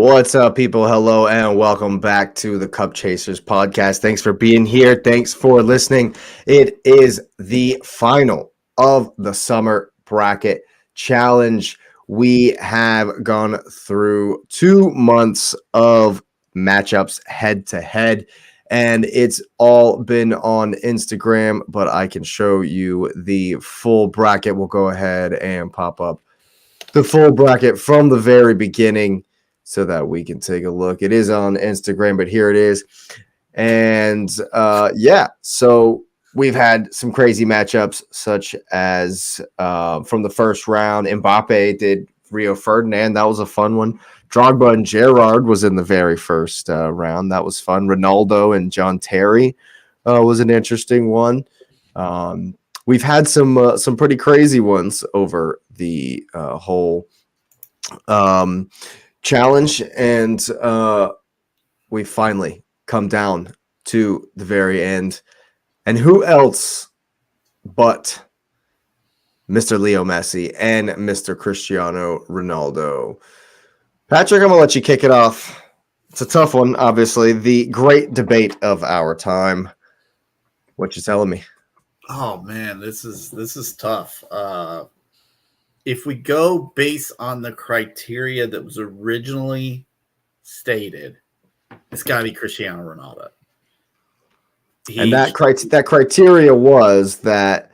What's up, people? Hello, and welcome back to the Cup Chasers podcast. Thanks for being here. Thanks for listening. It is the final of the summer bracket challenge. We have gone through 2 months of matchups head to head, and it's all been on Instagram, but I can show you the full bracket. We'll go ahead and pop up the full bracket from the very beginning so that we can take a look. It is on Instagram, but here it is. And so we've had some crazy matchups, such as from the first round, Mbappe did Rio Ferdinand. That was a fun one. Drogba and Gerrard was in the very first round. That was fun. Ronaldo and John Terry was an interesting one. We've had some pretty crazy ones over the whole challenge, and we finally come down to the very end. And who else but Mr. Leo Messi and Mr. Cristiano Ronaldo? Patrick, I'm going to let you kick it off. It's a tough one, obviously. The great debate of our time. What you telling me? Oh man, this is tough. If we go based on the criteria that was originally stated, it's got to be Cristiano Ronaldo. And that criteria was that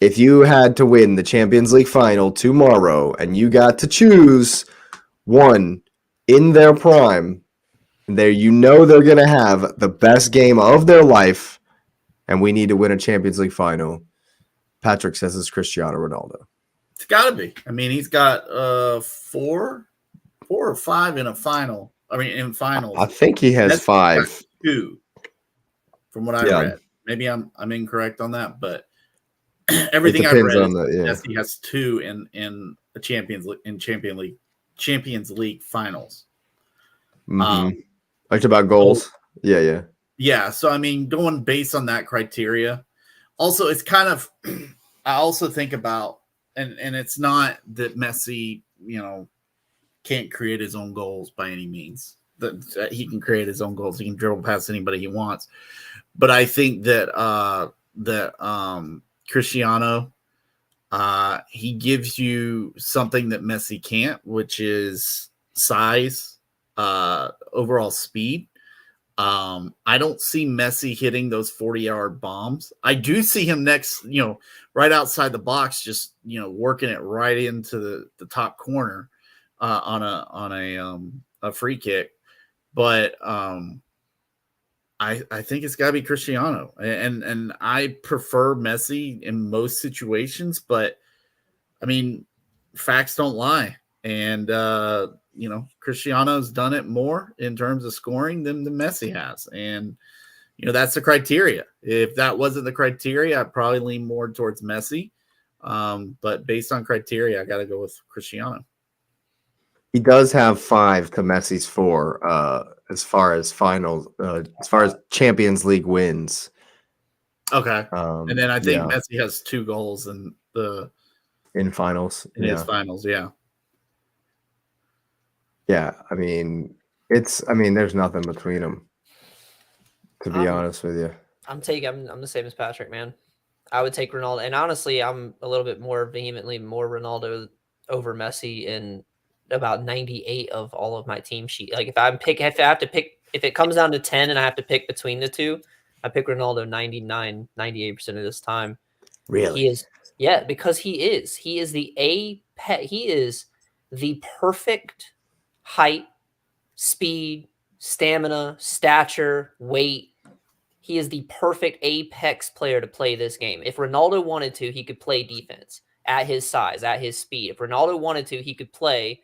if you had to win the Champions League final tomorrow and you got to choose one in their prime, they're going to have the best game of their life, and we need to win a Champions League final, Patrick says it's Cristiano Ronaldo. It's got to be. I mean, he's got 4 or 5 in a final. I mean, in finals. I think he has 5. 2, from what I read. Maybe I'm incorrect on that, but everything I've read he has 2 in a Champions League finals. Mm-hmm. Talked about goals. Yeah. Yeah, so I mean, going based on that criteria, also it's kind of, I also think about, and it's not that Messi, can't create his own goals by any means. That he can create his own goals, he can dribble past anybody he wants. But I think that Cristiano, he gives you something that Messi can't, which is size, overall speed. I don't see Messi hitting those 40-yard bombs. I do see him next, right outside the box, just, working it right into the top corner on a free kick. But I think it's got to be Cristiano. And I prefer Messi in most situations, but I mean, facts don't lie. And, Cristiano's done it more in terms of scoring than Messi has. And, that's the criteria. If that wasn't the criteria, I'd probably lean more towards Messi. But based on criteria, I got to go with Cristiano. He does have 5 to Messi's 4 as far as finals, as far as Champions League wins. Okay. And then I think Messi has 2 goals in finals. His finals, yeah. Yeah, I mean, there's nothing between them, to be honest with you. I'm the same as Patrick, man. I would take Ronaldo, and honestly, I'm a little bit more vehemently more Ronaldo over Messi in about 98 of all of my team sheet. Like if it comes down to 10 and I have to pick between the two, I pick Ronaldo 98% of this time. Really? He is, yeah, because he is the perfect height, speed, stamina, stature, weight. He is the perfect apex player to play this game. If Ronaldo wanted to, he could play defense at his size, at his speed. If Ronaldo wanted to, he could play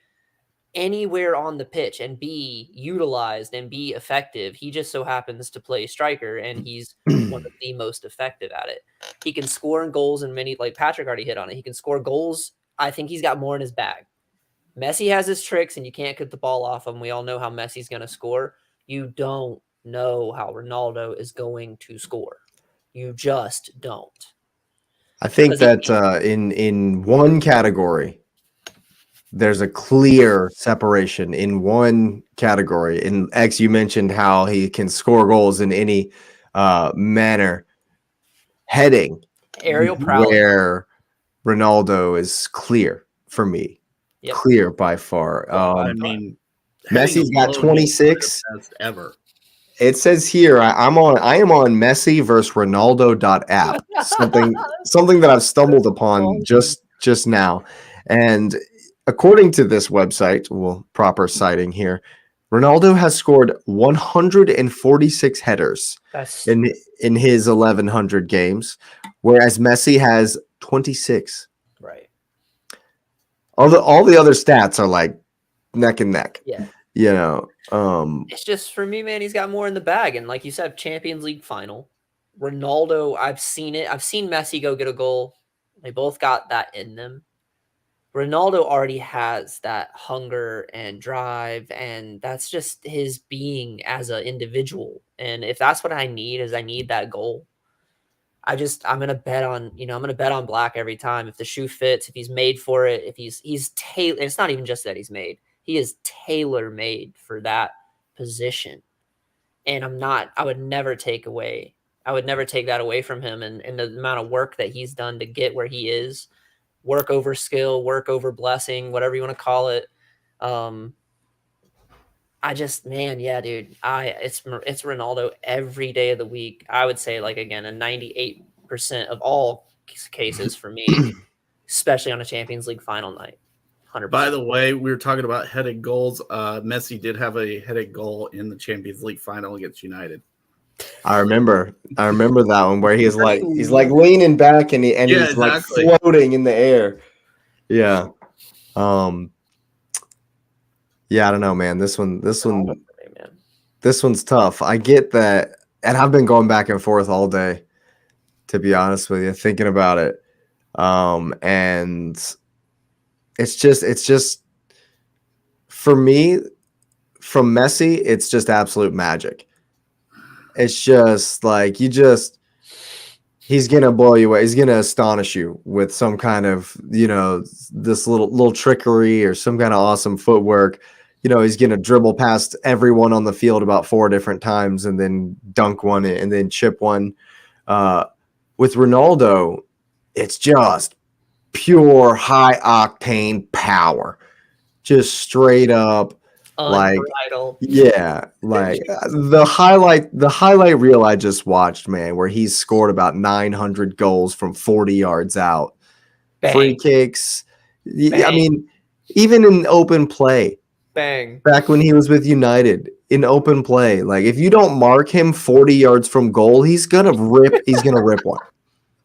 anywhere on the pitch and be utilized and be effective. He just so happens to play striker, and he's one of the most effective at it. He can score in goals in many, like Patrick already hit on it. He can score goals. I think he's got more in his bag. Messi has his tricks, and you can't get the ball off him. We all know how Messi's going to score. You don't know how Ronaldo is going to score. You just don't. I think that in one category, there's a clear separation in one category. In X, you mentioned how he can score goals in any manner. Heading, Aerial prowess. where Ronaldo is clear for me. Yep. Clear by far. I mean, Messi's got 26. Best ever. It says here I am on Messi versus Ronaldo.app. Something that I've stumbled upon just now. And according to this website, well, proper citing here, Ronaldo has scored 146 headers in his 1100 games, whereas Messi has 26. Right. All the other stats are like neck and neck. Yeah. You know, it's just for me, man, he's got more in the bag. And like you said, Champions League final. Ronaldo, I've seen it. I've seen Messi go get a goal. They both got that in them. Ronaldo already has that hunger and drive, and that's just his being as an individual. And if that's what I need, is I need that goal. I'm gonna bet on, I'm gonna bet on black every time. If the shoe fits, if he's made for it, if he's tailored. It's not even just that he's made. He is tailor made for that position. And I would never take that away from him, and the amount of work that he's done to get where he is. Work over skill, work over blessing, whatever you want to call it. Dude, it's Ronaldo every day of the week. I would say, like, again, a 98% of all cases for me, especially on a Champions League final night. 100%. By the way, we were talking about headed goals. Messi did have a headed goal in the Champions League final against United. I remember that one where he's like leaning back and he's exactly. Like floating in the air. Yeah. Yeah, I don't know, man. This one's tough. I get that, and I've been going back and forth all day, to be honest with you, thinking about it. And it's just for me, from Messi, it's just absolute magic. It's just like he's gonna blow you away. He's gonna astonish you with some kind of, this little trickery or some kind of awesome footwork. He's gonna dribble past everyone on the field about 4 different times and then dunk one and then chip one. With Ronaldo, it's just pure high octane power, just straight up. Unbridled. The highlight reel I just watched, man, where he's scored about 900 goals from 40 yards out. Bang. Free kicks. Bang. I mean, even in open play. Bang. Back when he was with United, in open play, like, if you don't mark him 40 yards from goal, he's gonna rip one.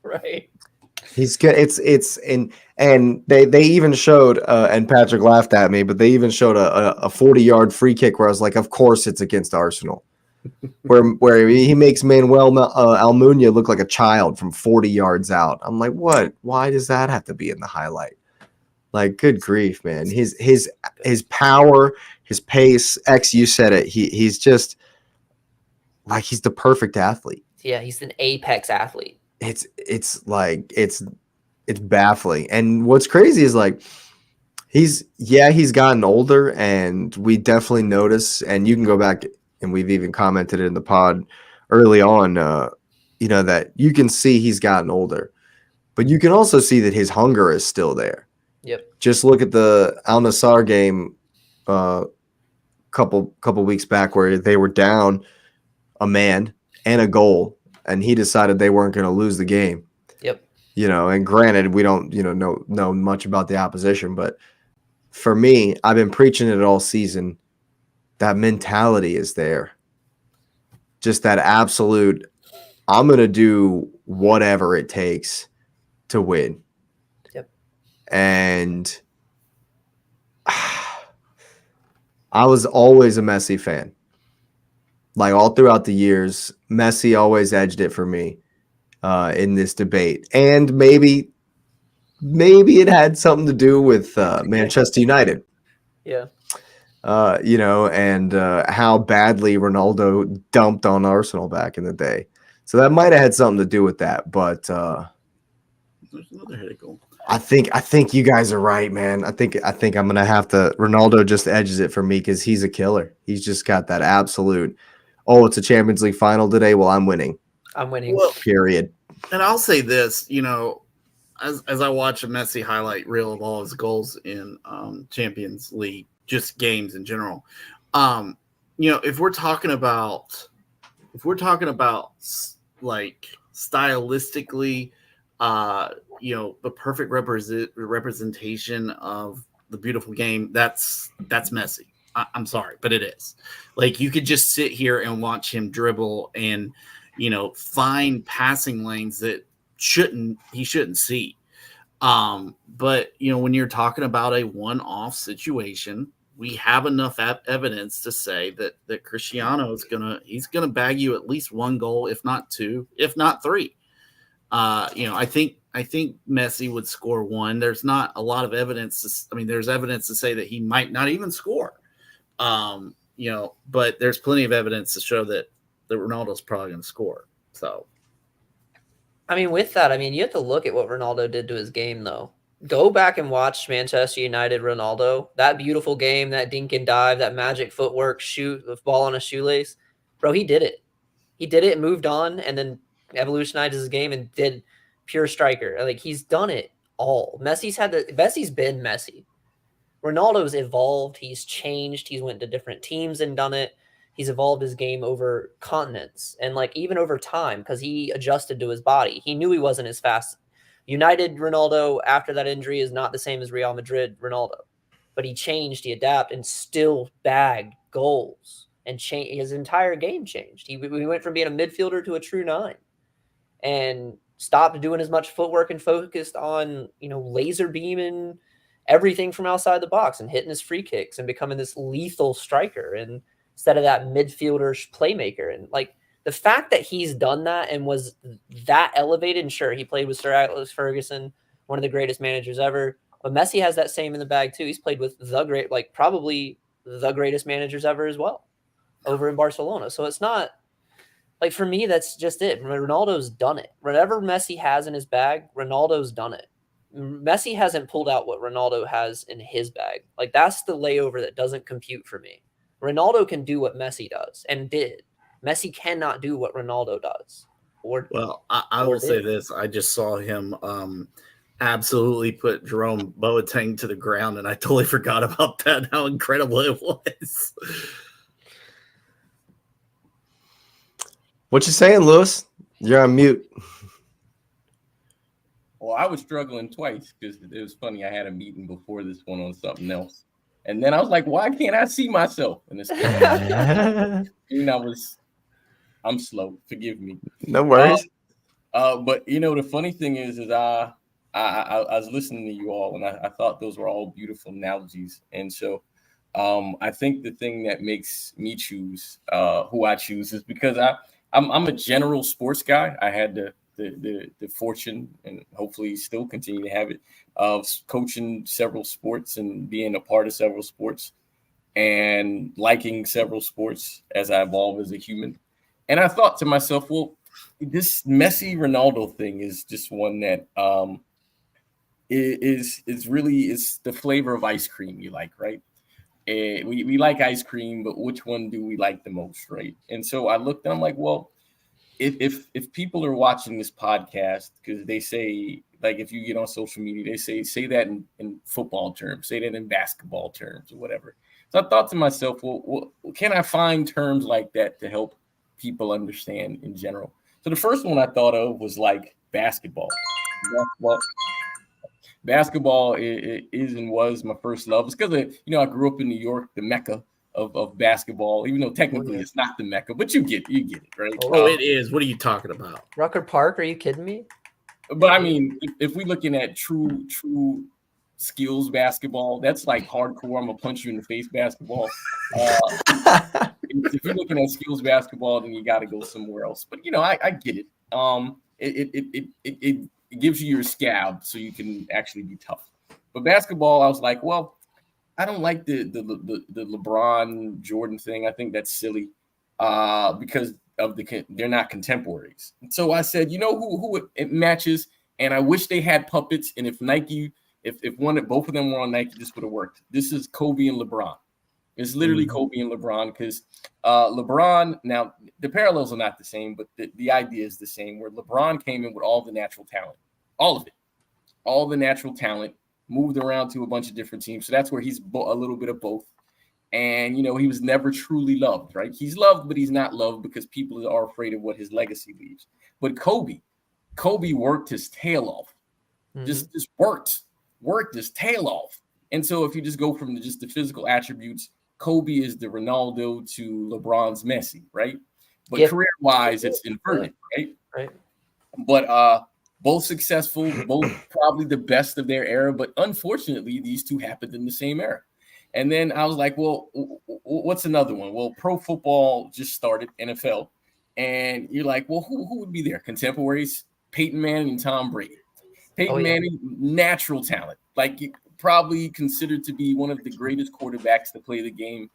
Right. And they even showed, and Patrick laughed at me, but they even showed a 40-yard free kick where I was like, of course it's against Arsenal, where he makes Manuel Almunia look like a child from 40 yards out. I'm like, what? Why does that have to be in the highlight? Like, good grief, man. His power, his pace. X, you said it. He's just like, he's the perfect athlete. Yeah, he's an apex athlete. It's baffling. And what's crazy is, like, he's gotten older, and we definitely notice, and you can go back, and we've even commented in the pod early on, that you can see he's gotten older, but you can also see that his hunger is still there. Yep. Just look at the Al Nassr game couple weeks back where they were down a man and a goal, and he decided they weren't going to lose the game. Yep. And granted, we don't, know much about the opposition, but for me, I've been preaching it all season. That mentality is there. Just that absolute, I'm going to do whatever it takes to win. Yep. And I was always a Messi fan. Like, all throughout the years, Messi always edged it for me in this debate. And maybe it had something to do with Manchester United. Yeah. And how badly Ronaldo dumped on Arsenal back in the day. So that might have had something to do with that. But there's another headed goal. I think you guys are right, man. I think I'm gonna have to. Ronaldo just edges it for me because he's a killer. He's just got that absolute. Oh, it's a Champions League final today. Well, I'm winning. I'm winning. Well, Period. and I'll say this, as I watch a Messi highlight reel of all his goals in Champions League, just games in general, if we're talking about like stylistically, the perfect representation of the beautiful game, that's Messi. I'm sorry, but it is. Like, you could just sit here and watch him dribble and find passing lanes that he shouldn't see. But when you're talking about a one-off situation, we have enough evidence to say that Cristiano he's gonna bag you at least one goal, if not two, if not three. I think Messi would score one. There's not a lot of evidence. There's evidence to say that he might not even score. But there's plenty of evidence to show that Ronaldo's probably going to score. So, with that, you have to look at what Ronaldo did to his game, though. Go back and watch Manchester United Ronaldo. That beautiful game, that dink and dive, that magic footwork, shoot the ball on a shoelace. Bro, he did it. He did it, moved on, and then evolutionized his game and did pure striker. Like, he's done it all. Messi's been Messi. Ronaldo's evolved. He's changed. He's went to different teams and done it. He's evolved his game over continents and even over time because he adjusted to his body. He knew he wasn't as fast. United Ronaldo after that injury is not the same as Real Madrid Ronaldo, but he changed, he adapted, and still bagged goals and his entire game changed. He went from being a midfielder to a true 9 and stopped doing as much footwork and focused on, laser beaming everything from outside the box and hitting his free kicks and becoming this lethal striker and instead of that midfielder playmaker. And the fact that he's done that and was that elevated, and sure, he played with Sir Alex Ferguson, one of the greatest managers ever, but Messi has that same in the bag too. He's played with probably the greatest managers ever as well over in Barcelona. So it's not for me, that's just it. Ronaldo's done it. Whatever Messi has in his bag, Ronaldo's done it. Messi hasn't pulled out what Ronaldo has in his bag. That's the layover that doesn't compute for me. Ronaldo can do what Messi does and did. Messi cannot do what Ronaldo does. I will say this. I just saw him absolutely put Jerome Boateng to the ground, and I totally forgot about that, how incredible it was. What you saying, Lewis? You're on mute. Well, I was struggling twice because it was funny. I had a meeting before this one on something else. And then I was like, why can't I see myself in this? I'm slow. Forgive me. No worries. But the funny thing is I was listening to you all and I thought those were all beautiful analogies. And so I think the thing that makes me choose who I choose is because I'm a general sports guy. I had the fortune and hopefully still continue to have it of coaching several sports and being a part of several sports and liking several sports as I evolve as a human. And I thought to myself, well, this Messi Ronaldo thing is just one that is the flavor of ice cream you like, right? We like ice cream, but which one do we like the most, right? And so I looked and I'm like, well, if people are watching this podcast, because they say, if you get on social media, they say that in football terms, say that in basketball terms or whatever. So I thought to myself, well, can I find terms like that to help people understand in general? So the first one I thought of was basketball. Basketball is and was my first love. It's because I grew up in New York, the Mecca of basketball, even though technically it's not the Mecca, but you get it, right? Oh, it is. What are you talking about? Rucker Park? Are you kidding me? But if we're looking at true skills basketball, that's hardcore. I'm gonna punch you in the face basketball. If you're looking at skills basketball, then you got to go somewhere else. But I get it. It gives you your scab so you can actually be tough. But basketball, I was like, well, I don't like the LeBron Jordan thing. I think that's silly because of they're not contemporaries. So I said, who it matches, And I wish they had puppets. And if Nike, if both of them were on Nike, this would have worked. This is Kobe and LeBron. It's literally Kobe and LeBron, because LeBron, now the parallels are not the same, but the idea is the same, where LeBron came in with all the natural talent, all of it, all the natural talent, moved around to a bunch of different teams. So that's where he's a little bit of both. And, you know, he was never truly loved, right? He's loved, but he's not loved because people are afraid of what his legacy leaves. But Kobe worked his tail off, just worked his tail off. And so if you just go from just the physical attributes, Kobe is the Ronaldo to LeBron's Messi, right? But career-wise, it's inverted, right? Right. But both successful, both probably the best of their era. But unfortunately, these two happened in the same era. And then I was like, well, what's another one? Well, pro football just started, NFL. And you're like, well, who would be there? Contemporaries, Peyton Manning and Tom Brady. Peyton Manning, natural talent. Like, probably considered to be one of the greatest quarterbacks to play the game,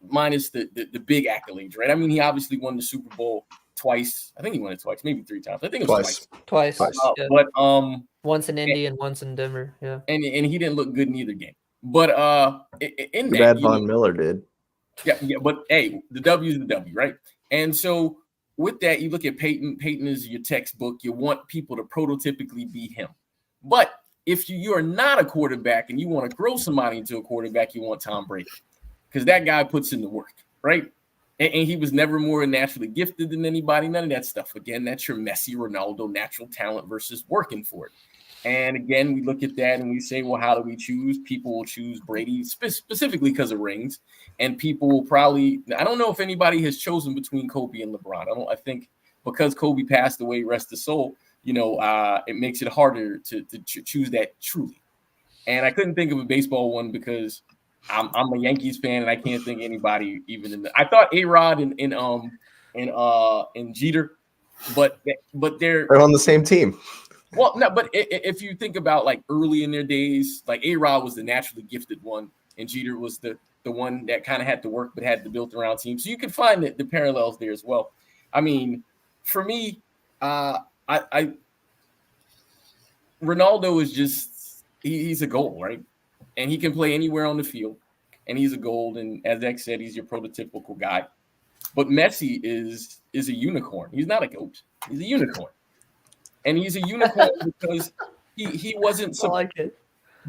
minus the big accolades, right? I mean, he obviously won the Super Bowl twice. I think he won it twice, maybe 3 times. I think it was twice. Yeah. But once in Indy and once in Denver. Yeah. And he didn't look good in either game. But in that, bad Von Miller did. Yeah. But hey, the W is the W, right? And so with that, you look at Peyton. Peyton is your textbook. You want people to prototypically be him. But if you are not a quarterback and you want to grow somebody into a quarterback, you want Tom Brady, because that guy puts in the work, right? And he was never more naturally gifted than anybody. None of that stuff. Again, that's your Messi, Ronaldo, natural talent versus working for it. And again, we look at that and we say, well, how do we choose? People will choose Brady specifically because of rings. And people will probably, I don't know if anybody has chosen between Kobe and LeBron. I think because Kobe passed away, rest his soul, you know, it makes it harder to choose that truly. And I couldn't think of a baseball one because I'm a Yankees fan and I can't think of anybody even in I thought A-Rod and Jeter, but they're on the same team. Well, no, but if you think about like early in their days, like A-Rod was the naturally gifted one, and Jeter was the one that kind of had to work but had the built-around team. So you can find the parallels there as well. I mean, for me, Ronaldo is just he's a goal, right? And he can play anywhere on the field, and he's a goal. And as X said, he's your prototypical guy. But Messi is a unicorn. He's not a goat. He's a unicorn. And he's a unicorn because he wasn't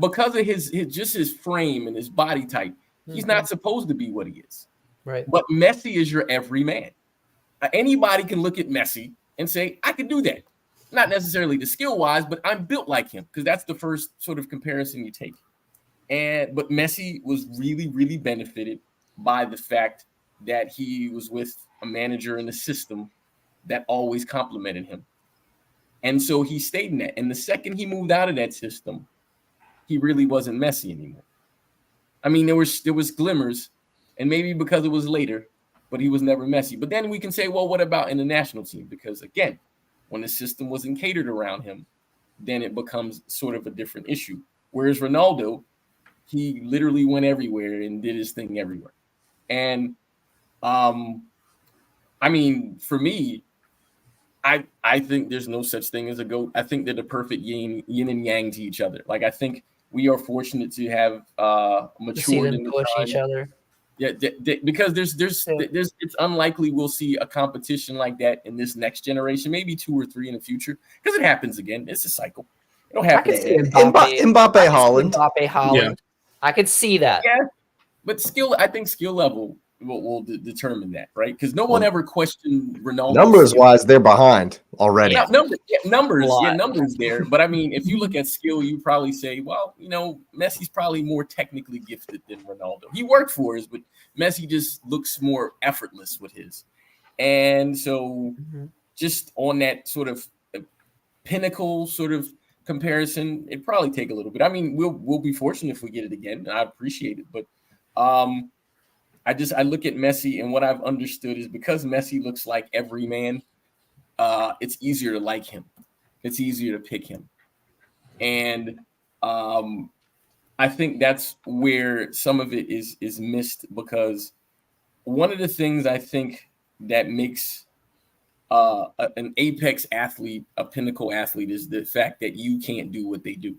because of his frame and his body type. He's not supposed to be what he is. Right. But Messi is your everyman. Anybody can look at Messi and say, I could do that. Not necessarily the skill wise, but I'm built like him, because that's the first sort of comparison you take. But Messi was really, really benefited by the fact that he was with a manager in the system that always complimented him. And so he stayed in that. And the second he moved out of that system, he really wasn't Messi anymore. I mean, there was glimmers, and maybe because it was later, but he was never Messi. But then we can say, well, what about in the national team? Because again, when the system wasn't catered around him, then it becomes sort of a different issue. Whereas Ronaldo, he literally went everywhere and did his thing everywhere. And I mean, for me, I think there's no such thing as a GOAT. I think they're the perfect yin and yang to each other. Like, I think we are fortunate to have matured in push each other. Yeah, because there's it's unlikely we'll see a competition like that in this next generation. Maybe 2 or 3 in the future, because it happens again. It's a cycle. It'll happen. I can see Mbappe Holland. Yeah. I could see that. Yeah, but I think skill level will determine that, right? Because no one ever questioned Ronaldo. Numbers wise, they're behind already. Yeah, numbers there. But I mean, if you look at skill, you probably say, well, you know, Messi's probably more technically gifted than Ronaldo. He worked for his, but Messi just looks more effortless with his. And so just on that sort of pinnacle sort of comparison, it'd probably take a little bit. I mean, we'll be fortunate if we get it again, and I appreciate it. But I look at Messi, and what I've understood is because Messi looks like every man, it's easier to like him. It's easier to pick him. And I think that's where some of it is missed, because one of the things I think that makes an apex athlete, a pinnacle athlete, is the fact that you can't do what they do.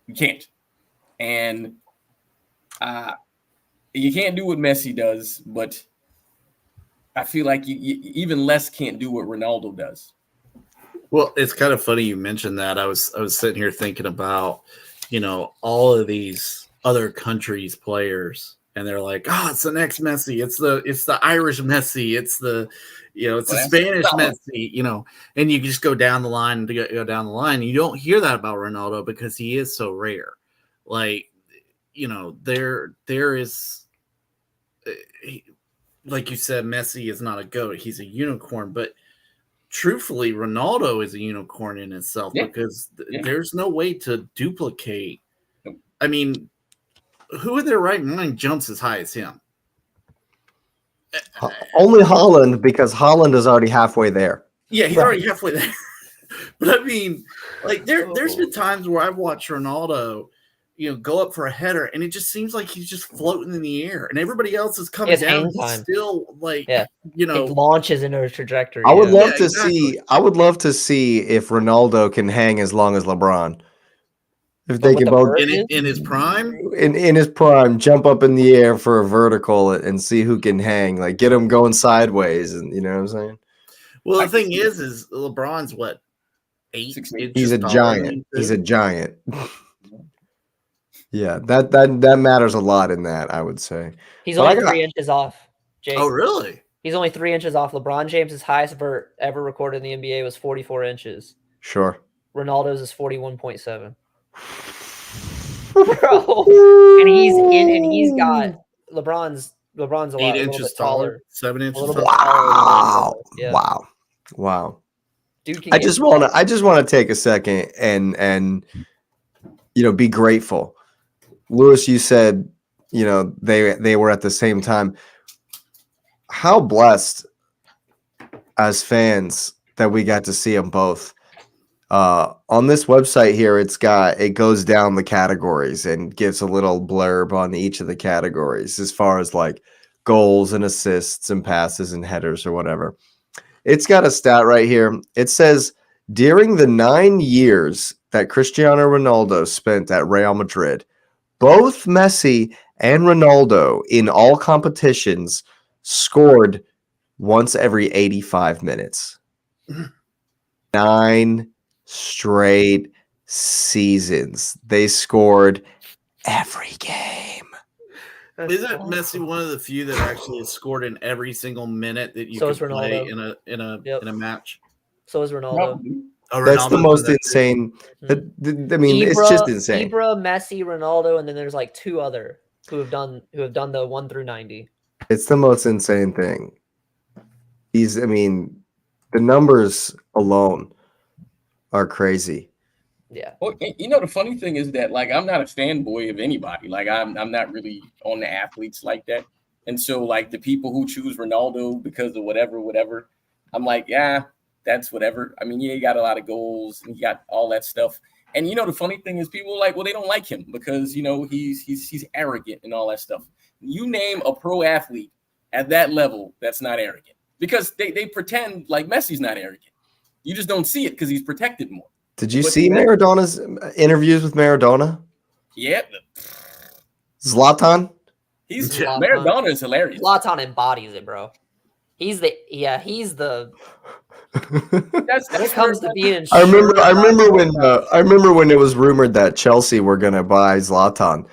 You can't. And you can't do what Messi does, but I feel like you even less can't do what Ronaldo does. Well, it's kind of funny you mentioned that. I was sitting here thinking about, all of these other countries' players, and they're like, "Oh, it's the next Messi. It's the Irish Messi. It's the the Spanish Messi." And you just go down the line and go down the line. You don't hear that about Ronaldo because he is so rare. Like, there is, like you said, Messi is not a GOAT. He's a unicorn, but truthfully, Ronaldo is a unicorn in itself because there's no way to duplicate. I mean, who in their right mind jumps as high as him? Only Haaland, because Haaland is already halfway there. Yeah, he's already halfway there. But I mean, like there's been times where I've watched Ronaldo, go up for a header, and it just seems like he's just floating in the air, and everybody else is coming down. He's still like, it launches into a trajectory. I would love to see. I would love to see if Ronaldo can hang as long as LeBron. If they can both in his prime, in his prime, jump up in the air for a vertical and see who can hang. Like get him going sideways, and you know what I'm saying. Well, the thing is LeBron's what 8 inches. He's a giant. He's a giant. Yeah, that matters a lot in that, I would say. He's only 3 inches off, Jake. Oh, really? He's only 3 inches off. LeBron James' highest vert ever recorded in the NBA was 44 inches. Sure. Ronaldo's is 41.7. Bro. And he's got LeBron's a 8 inches taller, 7 inches taller. Wow. Yeah. Wow. Dude, I just want to take a second and be grateful. Lewis, you said, they were at the same time. How blessed as fans that we got to see them both. On this website here, it goes down the categories and gives a little blurb on each of the categories as far as like goals and assists and passes and headers or whatever. It's got a stat right here. It says during the 9 years that Cristiano Ronaldo spent at Real Madrid, both Messi and Ronaldo in all competitions scored once every 85 minutes. 9 straight seasons. They scored every game. Isn't Messi one of the few that actually has scored in every single minute that you can play in a match? So is Ronaldo. That's the most insane. I mean, Ibra, it's just insane. Ibra, Messi, Ronaldo, and then there's like 2 other who have done the 1 through 90. It's the most insane thing. The numbers alone are crazy. Yeah. Well, the funny thing is that like I'm not a fanboy of anybody. Like I'm not really on the athletes like that. And so like the people who choose Ronaldo because of whatever, I'm like, yeah, that's whatever. I mean, he got a lot of goals and he got all that stuff. And the funny thing is people are like, well, they don't like him because he's arrogant and all that stuff. You name a pro athlete at that level that's not arrogant because they pretend like Messi's not arrogant. You just don't see it because he's protected more. Did you see Maradona's interviews with Maradona? Yeah. Zlatan? Maradona is hilarious. Zlatan embodies it, bro. He's the when it comes to being I remember when it was rumored that Chelsea were gonna buy Zlatan.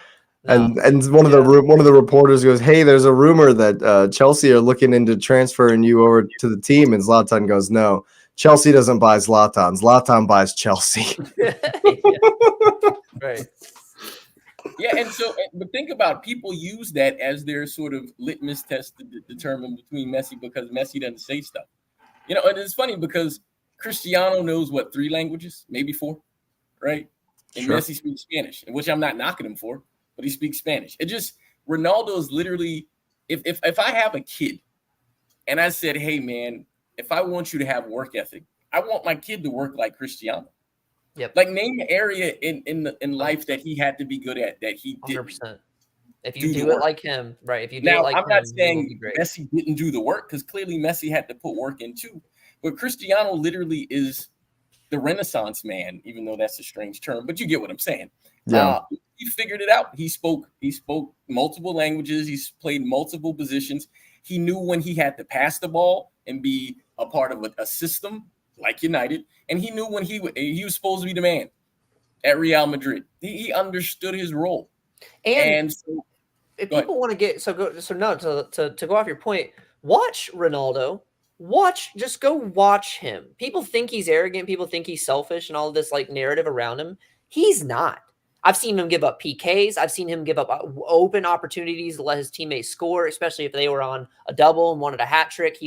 And one of the reporters goes, "Hey, there's a rumor that Chelsea are looking into transferring you over to the team." And Zlatan goes, "No, Chelsea doesn't buy Zlatan. Zlatan buys Chelsea." Right. Yeah, but think about people use that as their sort of litmus test to determine between Messi because Messi doesn't say stuff. And it's funny because Cristiano knows 3 languages, maybe 4, right? And sure. Messi speaks Spanish, which I'm not knocking him for. But he speaks Spanish. Ronaldo is literally, if I have a kid and I said, hey, man, if I want you to have work ethic, I want my kid to work like Cristiano. Yep. Like name the area in life that he had to be good at that he did. 100%. If you do it like him, right? If you do it like I'm him, not saying Messi didn't do the work because clearly Messi had to put work in too. But Cristiano literally is the Renaissance man, even though that's a strange term, but you get what I'm saying. Yeah. He figured it out. He spoke multiple languages. He's played multiple positions. He knew when he had to pass the ball and be a part of a system like United, and he knew when he was supposed to be the man at Real Madrid. He understood his role. And so, if people want to get to go off your point, watch Ronaldo. Just go watch him. People think he's arrogant. People think he's selfish and all of this like narrative around him. He's not. I've seen him give up PKs. I've seen him give up open opportunities to let his teammates score, especially if they were on a double and wanted a hat trick.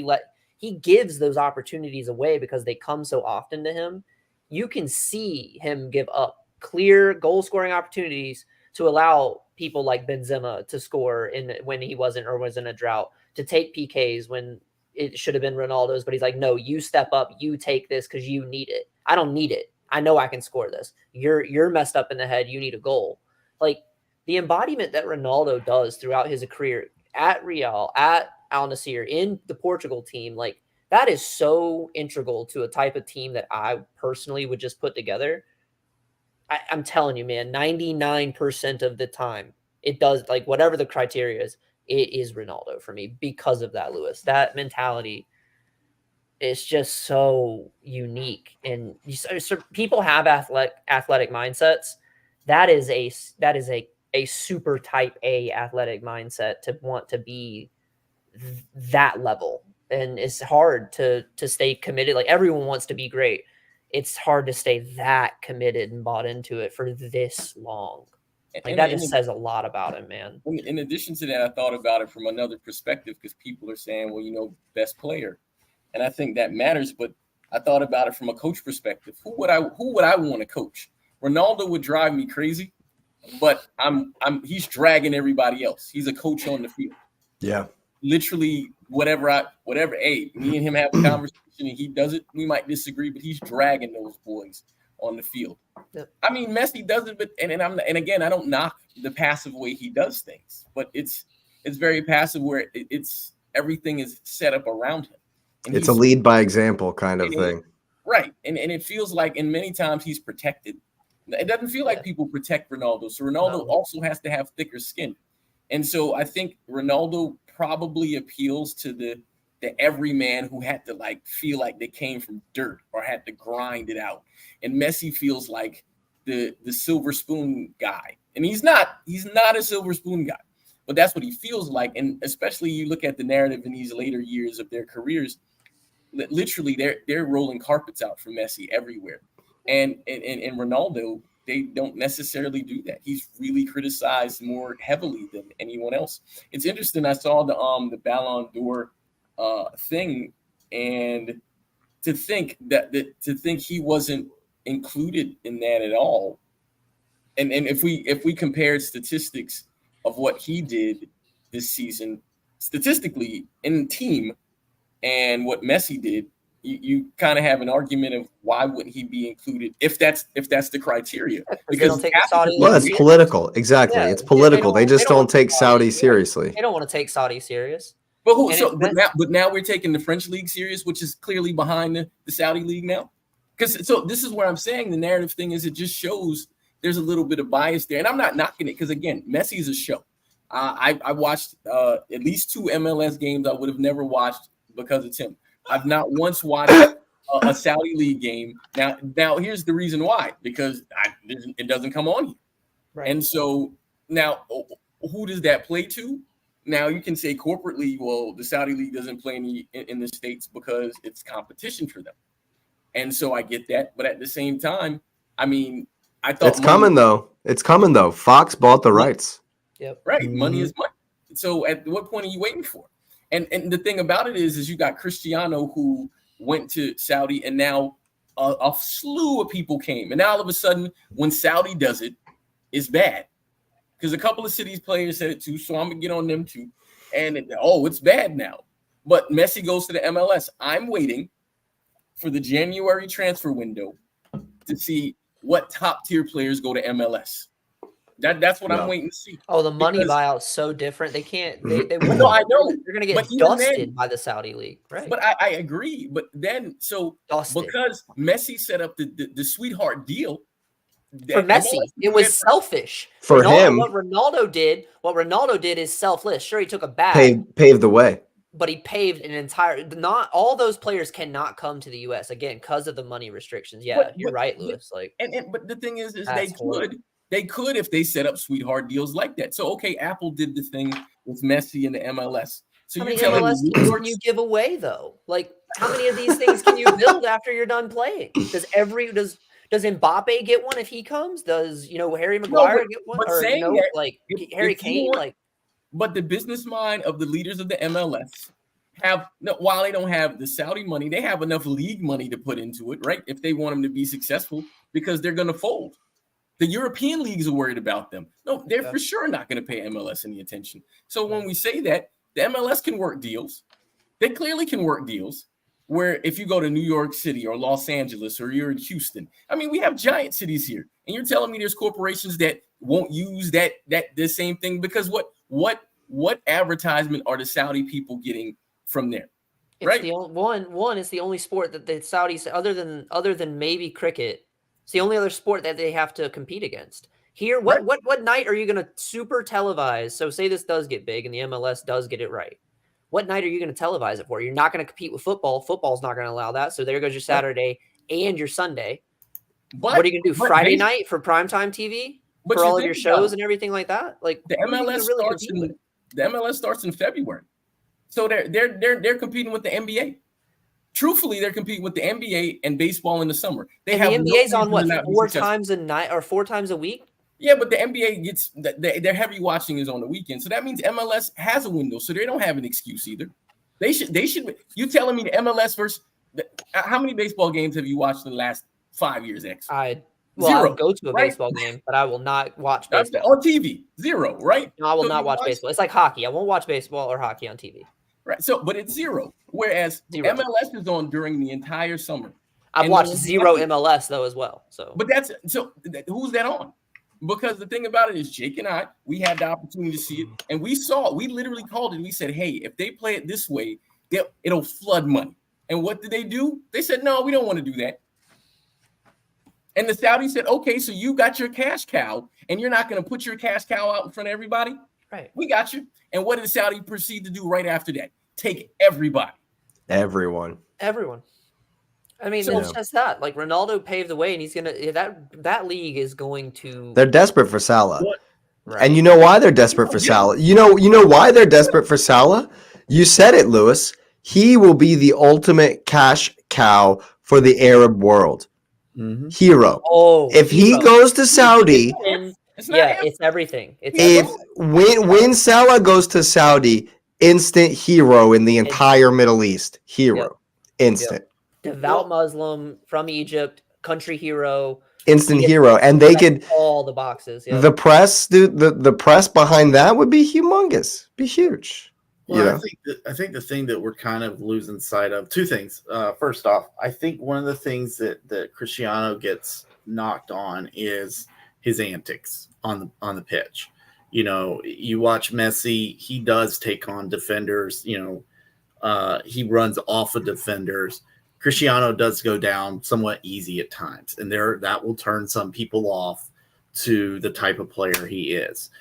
He gives those opportunities away because they come so often to him. You can see him give up clear goal scoring opportunities to allow people like Benzema to score when he wasn't or was in a drought, to take PKs when it should have been Ronaldo's, but he's like, no, you step up, you take this because you need it. I don't need it. I know I can score this. You're messed up in the head. You need a goal. Like the embodiment that Ronaldo does throughout his career at Real, at Al Nassr, in the Portugal team, like that is so integral to a type of team that I personally would just put together. I'm telling you, man, 99% of the time it does, like whatever the criteria is, it is Ronaldo for me because of that, Lewis. That mentality is just so unique. And so people have athletic mindsets. That is a super type A athletic mindset to want to be that level. And it's hard to stay committed. Like everyone wants to be great. It's hard to stay that committed and bought into it for this long. Like that just says a lot about him, man. In addition to that, I thought about it from another perspective because people are saying, well, best player. And I think that matters, but I thought about it from a coach perspective. Who would I want to coach? Ronaldo would drive me crazy, but he's dragging everybody else. He's a coach on the field. Yeah. Literally hey, me and him have a conversation and he does it. We might disagree, but he's dragging those boys on the field. Yep. I mean, Messi does it, but and again, I don't knock the passive way he does things, but it's very passive where it's everything is set up around him. And it's a lead by example kind of thing. Right. And it feels like, and many times he's protected. It doesn't feel like people protect Ronaldo. So Ronaldo also has to have thicker skin. And so I think Ronaldo probably appeals to the everyman who had to like feel like they came from dirt or had to grind it out. And Messi feels like the silver spoon guy. And he's not a silver spoon guy, but that's what he feels like. And especially you look at the narrative in these later years of their careers, literally they're rolling carpets out for Messi everywhere. And Ronaldo, they don't necessarily do that. He's really criticized more heavily than anyone else. It's interesting. I saw the Ballon d'Or thing, and to think he wasn't included in that at all. And if we compared statistics of what he did this season, statistically in team, and what Messi did, you kind of have an argument of why wouldn't he be included if that's the criteria? Because it's political. Exactly, yeah, it's political. They just don't take Saudi seriously. They don't want to take Saudi serious. But now we're taking the French league serious, which is clearly behind the Saudi league now. So this is where I'm saying the narrative thing is, it just shows there's a little bit of bias there, and I'm not knocking it because again, Messi is a show. I watched at least 2 MLS games I would have never watched because it's him. I've not once watched a Saudi league game. Now here's the reason why, because it doesn't come on here. Right. And so now who does that play to? Now you can say corporately, well, the Saudi league doesn't play in the States because it's competition for them. And so I get that. But at the same time, I mean, I thought it's coming though. Fox bought the rights. Yep. Right. Mm-hmm. Money is money. So at what point are you waiting for? And the thing about it is you got Cristiano who went to Saudi, and now a slew of people came. And now all of a sudden, when Saudi does it, it's bad. Because a couple of City's players said it too, so I'm going to get on them too. And it's bad now. But Messi goes to the MLS. I'm waiting for the January transfer window to see what top-tier players go to MLS. That's what I'm No. waiting to see. Oh, the money Because- buyout's so different. They can't. They wouldn't. No, I know. They're going to But get even dusted then- by the Saudi league, right? But I agree. But then, so Dusted. because Messi set up the sweetheart deal For that Messi, MLS it was selfish. For him. What Ronaldo did is selfless. Sure, he took a bag, paved the way. but he paved an entire. Not all those players cannot come to the U.S. again because of the money restrictions. Yeah, you're right, Lewis. Like, but the thing is That's horrible. they could if they set up sweetheart deals like that. So okay, Apple did the thing with Messi and the MLS. So how you're many telling MLS me teams can you give away though? Like, how many of these things can you build after you're done playing? Does Mbappe get one if he comes? Does Harry Maguire get one? but Or saying that, like if Harry you Kane? want- Like, But the business mind of the leaders of the MLS while they don't have the Saudi money, they have enough league money to put into it, right? If they want them to be successful, because they're going to fold. The European leagues are worried about them. No, they're for sure not going to pay MLS any attention. So when we say that, the MLS can work deals. They clearly can work deals where if you go to New York City or Los Angeles or you're in Houston, I mean, we have giant cities here, and you're telling me there's corporations that won't use the same thing because what advertisement are the Saudi people getting from there? it's Right? the only one is the only sport that the Saudis, other than maybe cricket, it's the only other sport that they have to compete against. Here, what night are you going to super televise? So say this does get big and the MLS does get it right. What night are you going to televise it for? You're not going to compete with football. Football's not going to allow that. So there goes your Saturday and your Sunday. What are you going to do Friday night for primetime TV for all of your shows and everything like that? Like the MLS starts in February. So they're competing with the NBA. Truthfully, they're competing with the NBA and baseball in the summer. The NBA's on what, 4 times a night or 4 times a week? Yeah, but the NBA gets their heavy watching is on the weekend, so that means MLS has a window, so they don't have an excuse either. They should. You telling me the MLS versus how many baseball games have you watched in the last 5 years? I'll Zero, go to a baseball game, but I will not watch baseball on TV. Zero, right? No, I will not watch baseball. It's like hockey. I won't watch baseball or hockey on TV. Right. So, but it's zero. Whereas MLS is on during the entire summer. I've watched zero MLS though as well. So, but who's that on? Because the thing about it is, Jake and I, we had the opportunity to see it, and we literally called it. We said, hey, if they play it this way, it'll flood money. And what did they do? They said, no, we don't want to do that. And the Saudis said, okay, so you got your cash cow, and you're not going to put your cash cow out in front of everybody? Right. We got you. And what did Saudi proceed to do right after that? Take everybody. Everyone. I mean, it's just that. Like, Ronaldo paved the way, and he's gonna that league is going to. They're desperate for Salah, right. And you know why they're desperate for Salah. You know why they're desperate for Salah. You said it, Lewis. He will be the ultimate cash cow for the Arab world. Mm-hmm. Hero. Oh, if he goes to Saudi, it's everything. When Salah goes to Saudi, instant hero in the entire Middle East. Hero. Instant. Devout Muslim from Egypt, country hero. Instant hero. And they could all the boxes. Yep. The press, dude, the press behind that would be humongous. Be huge. Well, I think the thing that we're kind of losing sight of, two things. First off, I think one of the things that Cristiano gets knocked on is his antics on the pitch. You know, you watch Messi, he does take on defenders, he runs off of defenders. Cristiano does go down somewhat easy at times, and that will turn some people off to the type of player he is.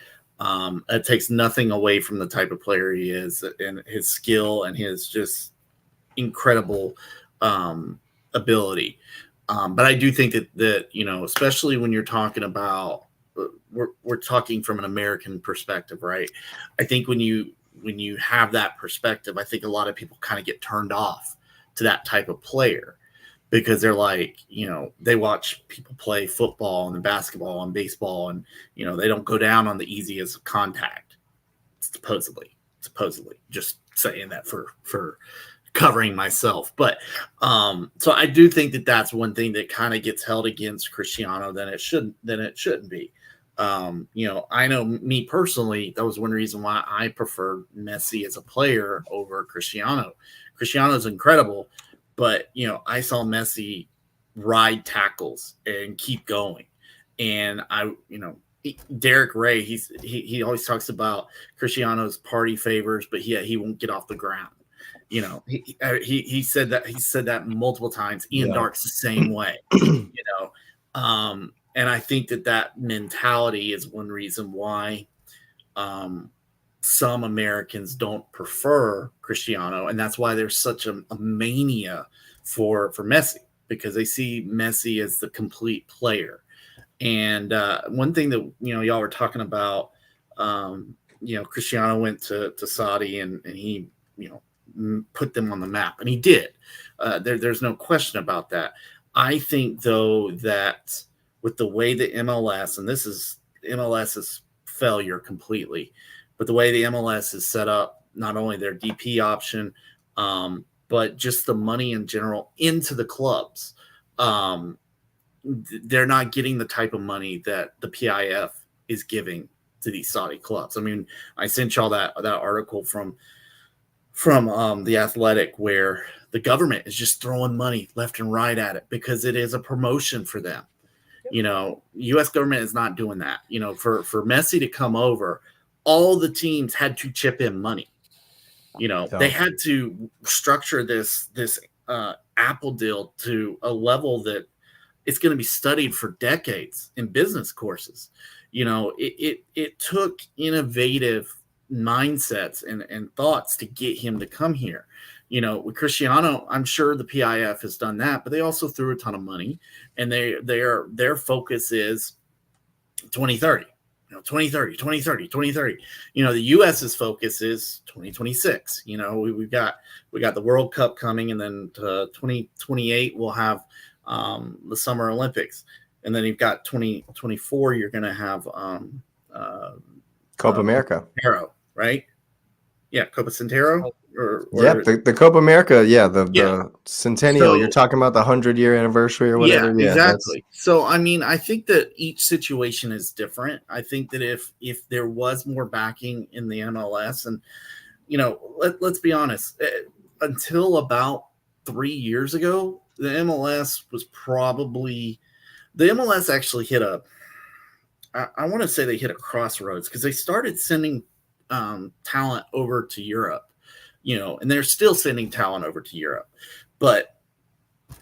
It takes nothing away from the type of player he is and his skill and his just incredible ability. But I do think that especially when you're talking about, we're talking from an American perspective, right? I think when you have that perspective, I think a lot of people kind of get turned off to that type of player because they're like, they watch people play football and basketball and baseball and, they don't go down on the easiest contact, supposedly, just saying that for covering myself. But so I do think that that's one thing that kind of gets held against Cristiano than it shouldn't be. I know me personally, that was one reason why I prefer Messi as a player over Cristiano. Cristiano's incredible, but I saw Messi ride tackles and keep going. And Derek Ray, he always talks about Cristiano's party favors, but he won't get off the ground. You know, he said that multiple times. Ian Dark's the same way. You know, and I think that mentality is one reason why some Americans don't prefer Cristiano, and that's why there's such a mania for Messi, because they see Messi as the complete player. And one thing that y'all were talking about, Cristiano went to Saudi and he put them on the map, and he did. There's no question about that. I think though that with the way the MLS, and this is MLS's failure completely, but the way the MLS is set up, not only their DP option, but just the money in general into the clubs. They're not getting the type of money that the PIF is giving to these Saudi clubs. I mean, I sent y'all that article from The Athletic, where the government is just throwing money left and right at it because it is a promotion for them. U.S. government is not doing that. For Messi to come over, all the teams had to chip in money. They had to structure this Apple deal to a level that it's going to be studied for decades in business courses. It took innovative mindsets and thoughts to get him to come here. With Cristiano, I'm sure the PIF has done that, but they also threw a ton of money, and their focus is 2030. 2030, 2030, 2030. The U.S.'s focus is 2026. We got the World Cup coming, and then 2028 we'll have the Summer Olympics, and then you've got 2024. You're going to have Copa America, right? Yeah, Copa Centero. The Copa America. The Centennial. So, you're talking about the 100-year anniversary or whatever. Yeah, exactly. So, I mean, I think that each situation is different. I think that if there was more backing in the MLS, and let's be honest, until about 3 years ago, the MLS actually hit I want to say they hit a crossroads, because they started sending talent over to Europe. And they're still sending talent over to Europe. But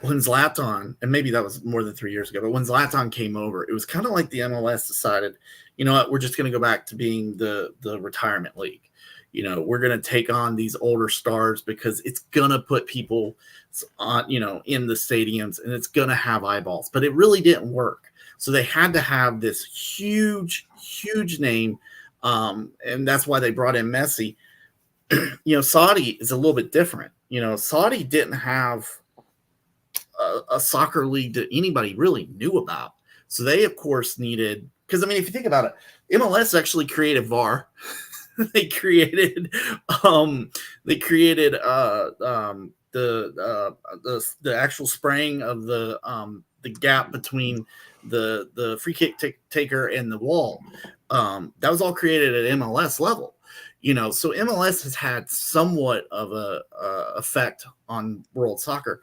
when Zlatan, and maybe that was more than 3 years ago, but when Zlatan came over, it was kind of like the MLS decided, you know what, we're just going to go back to being the retirement league. We're going to take on these older stars because it's going to put people on, in the stadiums, and it's going to have eyeballs. But it really didn't work. So they had to have this huge, huge name. And that's why they brought in Messi. Saudi is a little bit different. Saudi didn't have a soccer league that anybody really knew about. So they, of course, needed, because I mean, if you think about it, MLS actually created VAR. They created the actual spraying of the gap between the free kick taker and the wall. That was all created at MLS level. So MLS has had somewhat of a effect on world soccer.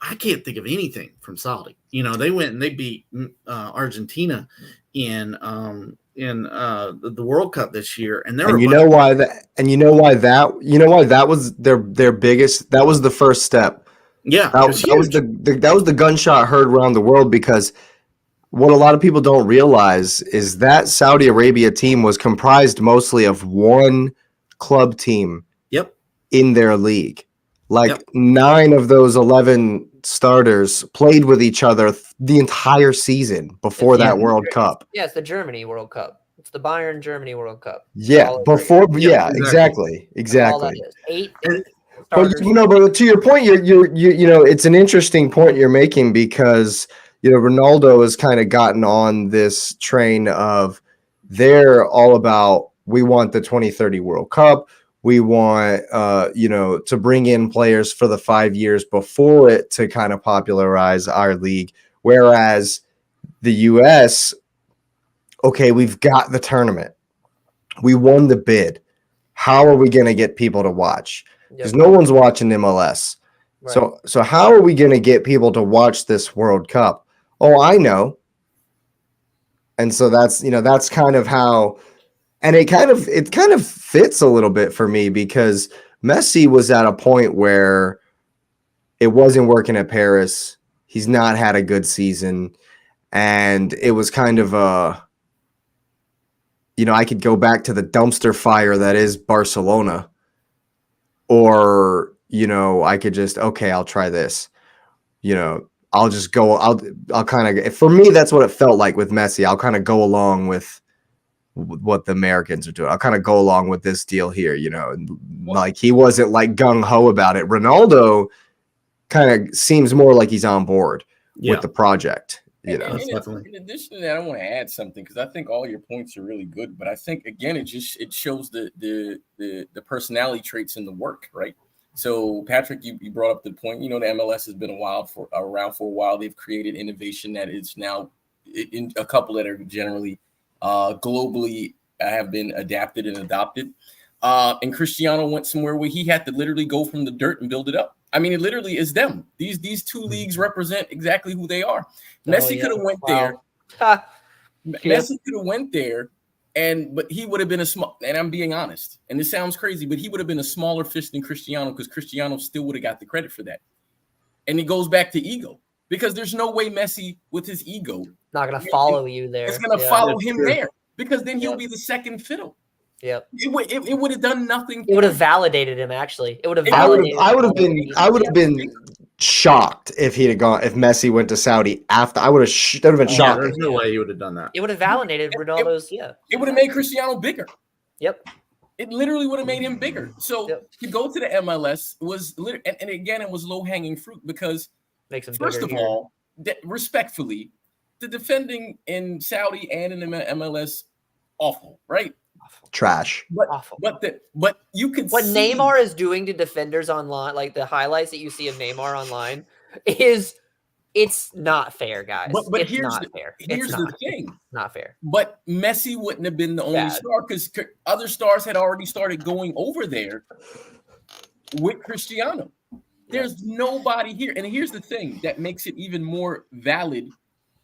I can't think of anything from Saudi. They went and they beat Argentina in the World Cup this year, and you know why that was their biggest. That was the first step. Yeah, that was the gunshot heard around the world, because what a lot of people don't realize is that Saudi Arabia team was comprised mostly of one club team. Yep. In their league. 9 of those 11 starters played with each other the entire season before that World Cup. Yeah, it's the Germany World Cup. It's the Bayern Germany World Cup. Yeah, before. Yeah, exactly. That's all that is. 8 starters. But to your point, it's an interesting point you're making, because Ronaldo has kind of gotten on this train of they're all about, we want the 2030 World Cup. We want, to bring in players for the 5 years before it to kind of popularize our league. Whereas the U.S., okay, we've got the tournament. We won the bid. How are we going to get people to watch? Because no one's watching MLS. Right. So how are we going to get people to watch this World Cup? Oh, I know. And so that's kind of how, and it kind of fits a little bit for me because Messi was at a point where it wasn't working at Paris. He's not had a good season. And it was kind of I could go back to the dumpster fire that is Barcelona. Or, I could just, okay, I'll try this. I'll just go, I'll kind of, for me, that's what it felt like with Messi. I'll kind of go along with what the Americans are doing. I'll kind of go along with this deal here, like he wasn't like gung ho about it. Ronaldo kind of seems more like he's on board with the project. In addition to that, I want to add something because I think all your points are really good. But I think again, it shows the personality traits in the work, right? So Patrick, you brought up the point. The MLS has been around for a while. They've created innovation that is now in a couple that are generally globally have been adapted and adopted. And Cristiano went somewhere where he had to literally go from the dirt and build it up. I mean, it literally is them. These two leagues represent exactly who they are. Messi could have went there. Messi could have went there, but he would have been a small. And I'm being honest, and this sounds crazy, but he would have been a smaller fish than Cristiano because Cristiano still would have got the credit for that. And it goes back to ego because there's no way Messi with his ego not going to follow you there. It's going to follow him there because then he'll be the second fiddle. Yep. It would have done nothing. It would have validated him. Actually, it would have validated. I would have been shocked if Messi went to Saudi after. I would have been shocked. There's no way he would have done that. It would have validated Ronaldo's. It would have made Cristiano bigger. Yep. It literally would have made him bigger. So to go to the MLS was and again, it was low hanging fruit because makes him first of all, respectfully, the defending in Saudi and in the MLS awful, right? Trash. Awful. But you can what see Neymar is doing to defenders online, like the highlights that you see of Neymar online, it's not fair, guys. But it's not fair. Here's the thing. Not fair. But Messi wouldn't have been the only star because other stars had already started going over there with Cristiano. There's nobody here. And here's the thing that makes it even more valid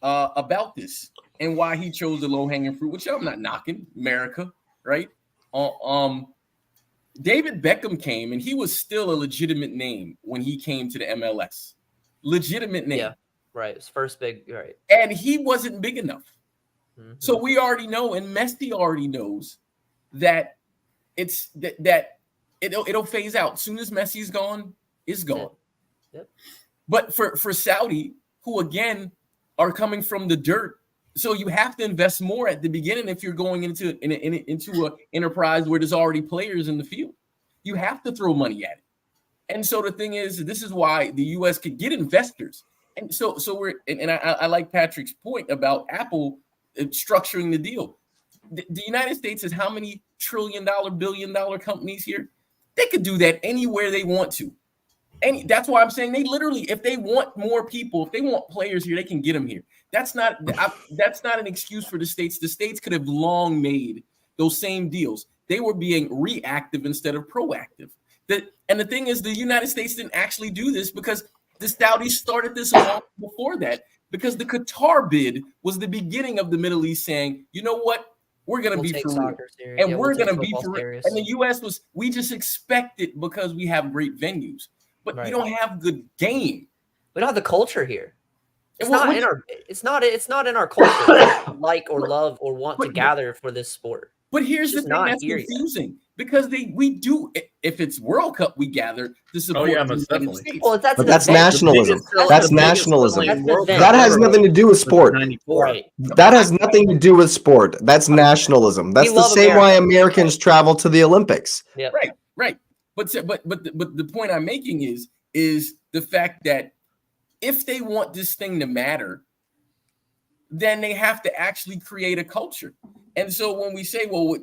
about this and why he chose the low-hanging fruit, which I'm not knocking, America. Right. David Beckham came and he was still a legitimate name when he came to the MLS. Legitimate name. Yeah. Right. His first big. Right. And he wasn't big enough. Mm-hmm. So we already know, and Messi already knows that it'll phase out. As soon as Messi's gone, it's gone. Yep. But for Saudi, who again are coming from the dirt. So you have to invest more at the beginning if you're going into an enterprise where there's already players in the field. You have to throw money at it. And so the thing is, this is why the U.S. could get investors. And so I like Patrick's point about Apple structuring the deal. The United States has how many $1 billion companies here? They could do that anywhere they want to. And that's why I'm saying they literally, if they want more people, if they want players here, they can get them here. That's not an excuse for the states. The states could have long made those same deals. They were being reactive instead of proactive. And the thing is, the United States didn't actually do this because the Saudis started this long before that, because the Qatar bid was the beginning of the Middle East saying, you know what? We're going to be for real. And we're going to be for real. And the U.S. we just expect it because we have great venues. But we don't have good game. We don't have the culture here. It's not in our culture like or love or want to gather for this sport. But here's the thing that's confusing because we do, if it's World Cup, we gather to support the United States. Well, that's nationalism. That's nationalism. That has nothing to do with sport. Right. That has nothing to do with sport. That's nationalism. That's the same why Americans travel to the Olympics. Yep. Right. But the point I'm making is the fact that if they want this thing to matter, then they have to actually create a culture. And so when we say, well,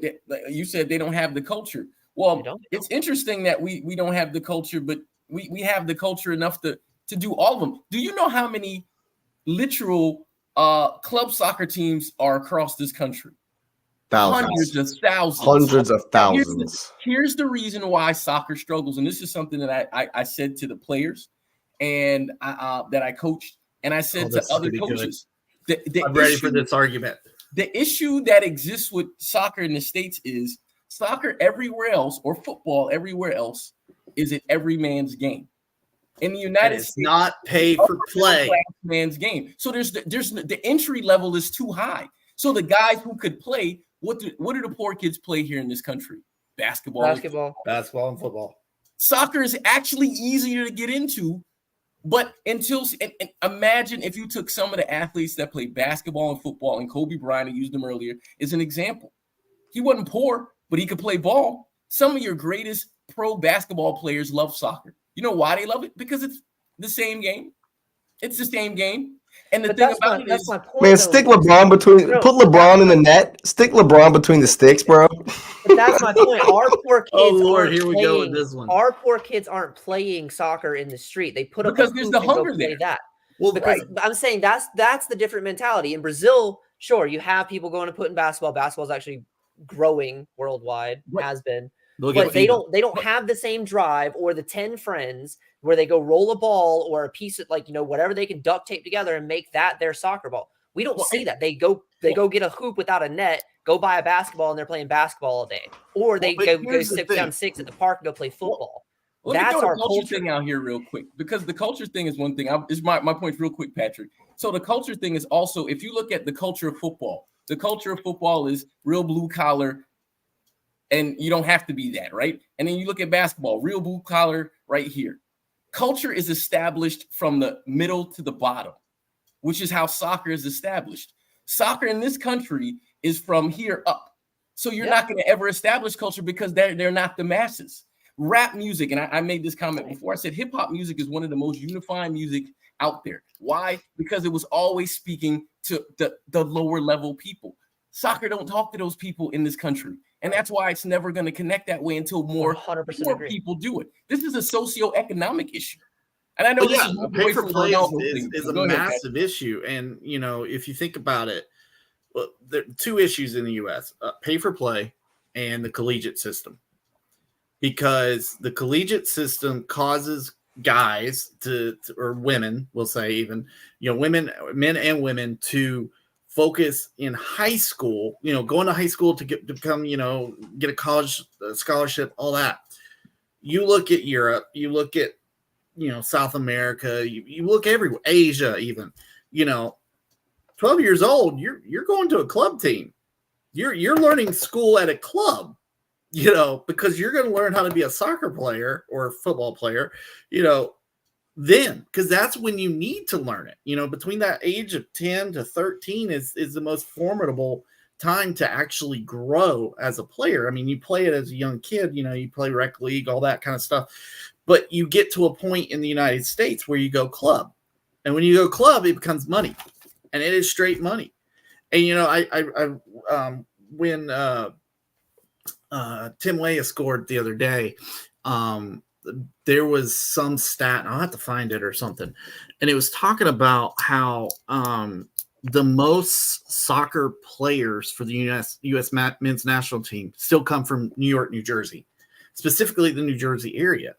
you said they don't have the culture. Well, it's interesting that we don't have the culture, but we have the culture enough to do all of them. Do you know how many literal club soccer teams are across this country? Thousands. Hundreds of thousands. Hundreds. Here's the reason why soccer struggles. And this is something that I said to the players and that I coached. And I said to other coaches. I'm ready for this argument. The issue that exists with soccer in the States is soccer everywhere else, or football everywhere else, is an every man's game. In the United States, not pay for play. Man's game. So there's the entry level is too high. So the guys who could play, what do the poor kids play here in this country? Basketball, basketball, and football. Soccer is actually easier to get into, but and imagine if you took some of the athletes that play basketball and football, and Kobe Bryant, I used him earlier, is an example. He wasn't poor, but he could play ball. Some of your greatest pro basketball players love soccer. You know why they love it? Because it's the same game. It's the same game. And the thing about it is, man, stick LeBron put LeBron in the net. Stick LeBron between the sticks, bro. But that's my point. Our poor kids. Oh Lord, here we go with this one. Our poor kids aren't playing soccer in the street. They put up because there's the hunger there. That. Well, because I'm saying that's the different mentality. In Brazil, sure, you have people going to put in basketball. Basketball is actually growing worldwide, has been. But they don't have the same drive or the 10 friends where they go roll a ball or a piece of whatever they can duct tape together and make that their soccer ball. We don't see that. They go get a hoop without a net, go buy a basketball, and they're playing basketball all day. Or they go sit down 6 at the park and go play football. That's our culture thing out here real quick, because the culture thing is one thing. Is my point real quick, Patrick. So the culture thing is also, if you look at the culture of football, the culture of football is real blue collar. And you don't have to be that, right? And then you look at basketball, real blue collar right here. Culture is established from the middle to the bottom, which is how soccer is established. Soccer in this country is from here up. So you're not going to ever establish culture because they're not the masses. Rap music, and I made this comment before, I said hip hop music is one of the most unifying music out there. Why? Because it was always speaking to the lower level people. Soccer don't talk to those people in this country. And that's why it's never going to connect that way until more people do it. This is a socioeconomic issue. And I know this is pay for play is a massive issue. And, if you think about it, well, there are 2 issues in the U.S., pay for play and the collegiate system. Because the collegiate system causes guys or women, we'll say even, men and women to focus in high school, going to high school to become, get a college scholarship, all that. You look at Europe, you look at, South America, you look everywhere, Asia even, 12 years old, you're going to a club team. You're learning school at a club, because you're going to learn how to be a soccer player or a football player, then, because that's when you need to learn it. Between that age of 10 to 13 is the most formidable time to actually grow as a player. I mean, you play it as a young kid, you play rec league, all that kind of stuff, but you get to a point in the United States where you go club, and when you go club, it becomes money, and it is straight money. And when Tim Weah scored the other day, there was some stat, and I'll have to find it or something, and it was talking about how the most soccer players for the U.S. men's national team still come from New York, New Jersey, specifically the New Jersey area.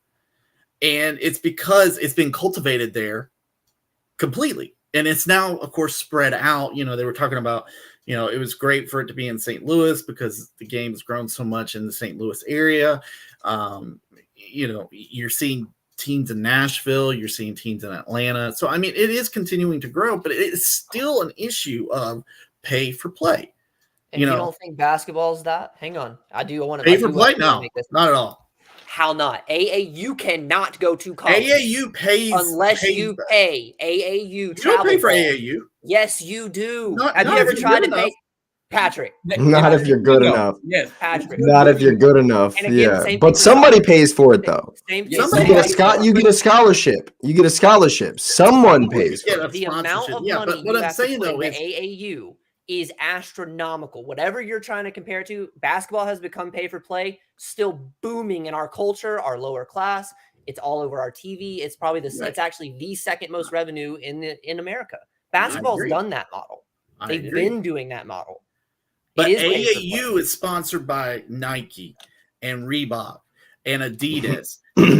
And it's because it's been cultivated there completely. And it's now, of course, spread out. They were talking about, it was great for it to be in St. Louis because the game has grown so much in the St. Louis area. You're seeing teams in Nashville, you're seeing teams in Atlanta. So, I mean, it is continuing to grow, but it is still an issue of pay for play. And you don't think basketball is that? Hang on. I want to pay for play? No, not at all. How not? AAU cannot go to college. AAU pays unless you pay. AAU you don't pay for AAU. Yes, you do. Have you ever tried to pay? Patrick. Not if you're good enough. Yes, Patrick. Not if you're good enough. Again, but somebody pays for it though. You get a scholarship. You get a scholarship. Someone pays for it. The amount of money but what I'm saying though is AAU is astronomical. Whatever you're trying to compare to, basketball has become pay for play, still booming in our culture, our lower class. It's all over our TV. It's probably it's actually the second most revenue in America. Basketball's done that model. They've been doing that model. But AAU is sponsored by Nike and Reebok and Adidas,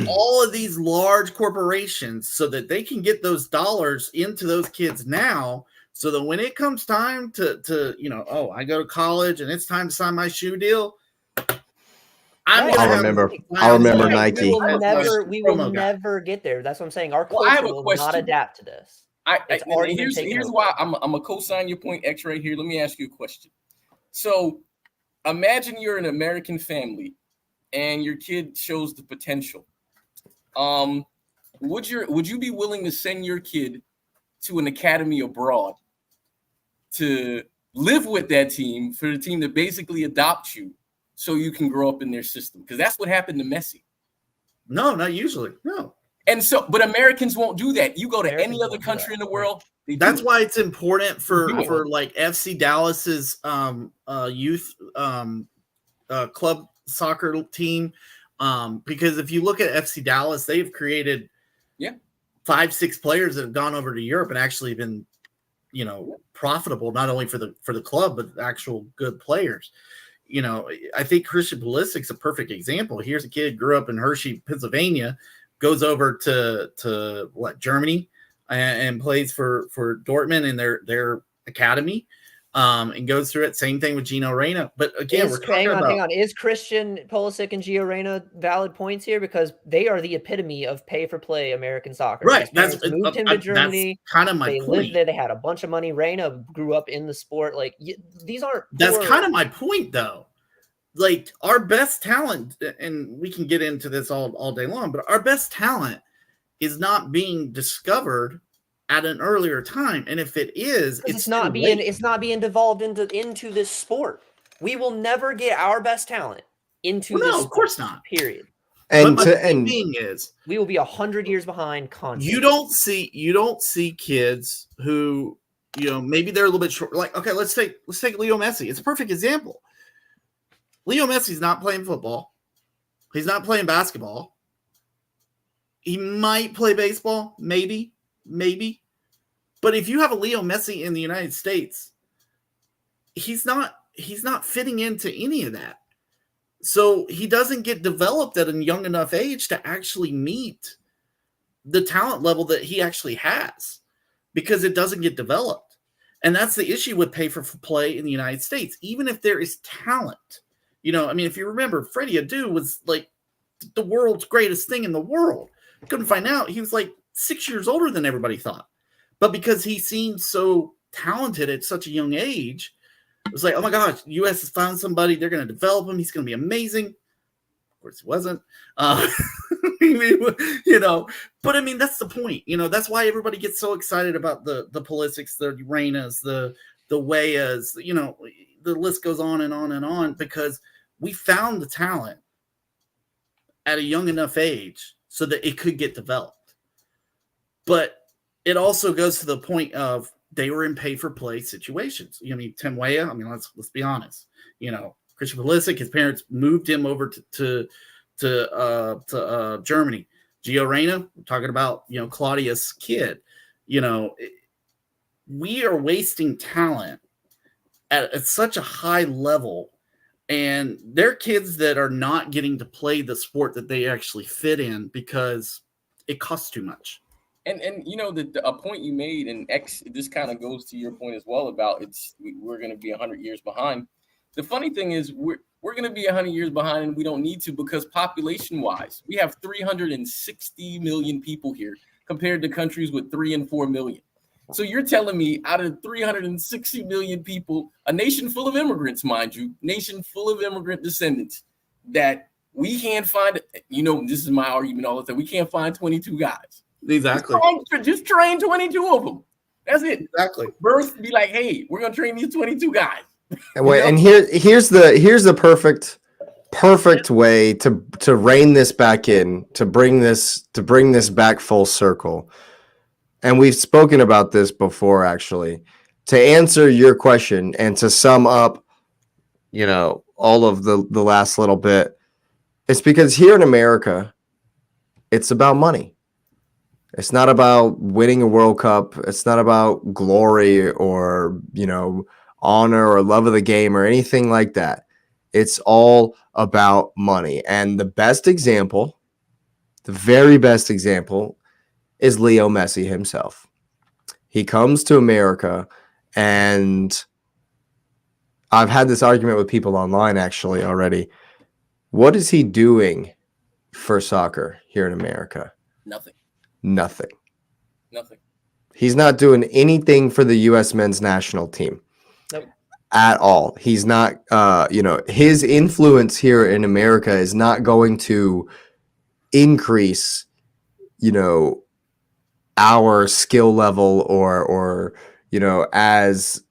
all of these large corporations, so that they can get those dollars into those kids now, so that when it comes time to I go to college and it's time to sign my shoe deal, I'll remember Nike. We will never get there. That's what I'm saying. Our culture will not adapt to this. Here's why I'm a co-sign your point X right here. Let me ask you a question. So imagine you're an American family and your kid shows the potential. Would you be willing to send your kid to an academy abroad to live with that team, for the team to basically adopt you so you can grow up in their system? Because that's what happened to Messi. No, not usually. No. And so, but Americans won't do that. You go to any other country in the world. That's why it's important for like FC Dallas's youth club soccer team, because if you look at FC Dallas, they've created 5-6 players that have gone over to Europe and actually been profitable, not only for the club but actual good players. I think Christian Pulisic's a perfect example. Here's a kid grew up in Hershey, Pennsylvania, goes over to Germany and plays for Dortmund in their academy, and goes through it. Same thing with Gino Reyna. But again, hang on. Is Christian Pulisic and Gio Reyna valid points here? Because they are the epitome of pay-for-play American soccer. Right. That's moved him to Germany. That's kind of my point. They lived there. They had a bunch of money. Reyna grew up in the sport. Like, these aren't. That's kind of my point, though. Like, our best talent, and we can get into this all day long, but our best talent is not being discovered at an earlier time. And if it is, it's not being devolved into this sport. We will never get our best talent into this sport, of course not. Period. And the thing is, we will be 100 years behind constantly. You don't see kids who, maybe they're a little bit short. Like, okay, let's take Leo Messi. It's a perfect example. Leo Messi's not playing football. He's not playing basketball. He might play baseball, maybe. But if you have a Leo Messi in the United States, he's not fitting into any of that. So he doesn't get developed at a young enough age to actually meet the talent level that he actually has, because it doesn't get developed. And that's the issue with pay for play in the United States. Even if there is talent, if you remember, Freddie Adu was like the world's greatest thing in the world. Couldn't find out he was like 6 years older than everybody thought. But because he seemed so talented at such a young age, it was like, oh my gosh, the U.S. has found somebody. They're going to develop him. He's going to be amazing. Of course, he wasn't. But I mean, that's the point. That's why everybody gets so excited about the Pulisics, the Reynas, the Weahs. The list goes on and on and on, because we found the talent at a young enough age so that it could get developed. But it also goes to the point of they were in pay-for-play situations. Tim Weah, let's be honest. Christian Pulisic, his parents moved him over to Germany. Gio Reyna, we're talking about, Claudia's kid. We are wasting talent at such a high level, and they're kids that are not getting to play the sport that they actually fit in because it costs too much. And a point you made, and X, this kind of goes to your point as well about we're going to be 100 years behind. The funny thing is we're going to be 100 years behind, and we don't need to, because population-wise, we have 360 million people here compared to countries with 3 and 4 million. So you're telling me out of 360 million people, a nation full of immigrants, mind you, nation full of immigrant descendants, that we can't find, this is my argument all the time, we can't find 22 guys. Exactly. Just train 22 of them. That's it. Exactly. Birth be like, hey, we're gonna train these 22 guys. And here's the perfect way to rein this back in, to bring this back full circle. And we've spoken about this before, actually. To answer your question and to sum up, all of the last little bit, it's because here in America, it's about money. It's not about winning a World Cup. It's not about glory or, honor or love of the game or anything like that. It's all about money. And the very best example is Leo Messi himself. He comes to America And I've had this argument with people online actually already. What is he doing for soccer here in America? Nothing. Nothing. Nothing. He's not doing anything for the U.S. men's national team. Nope. At all. He's not, his influence here in America is not going to increase, our skill level or as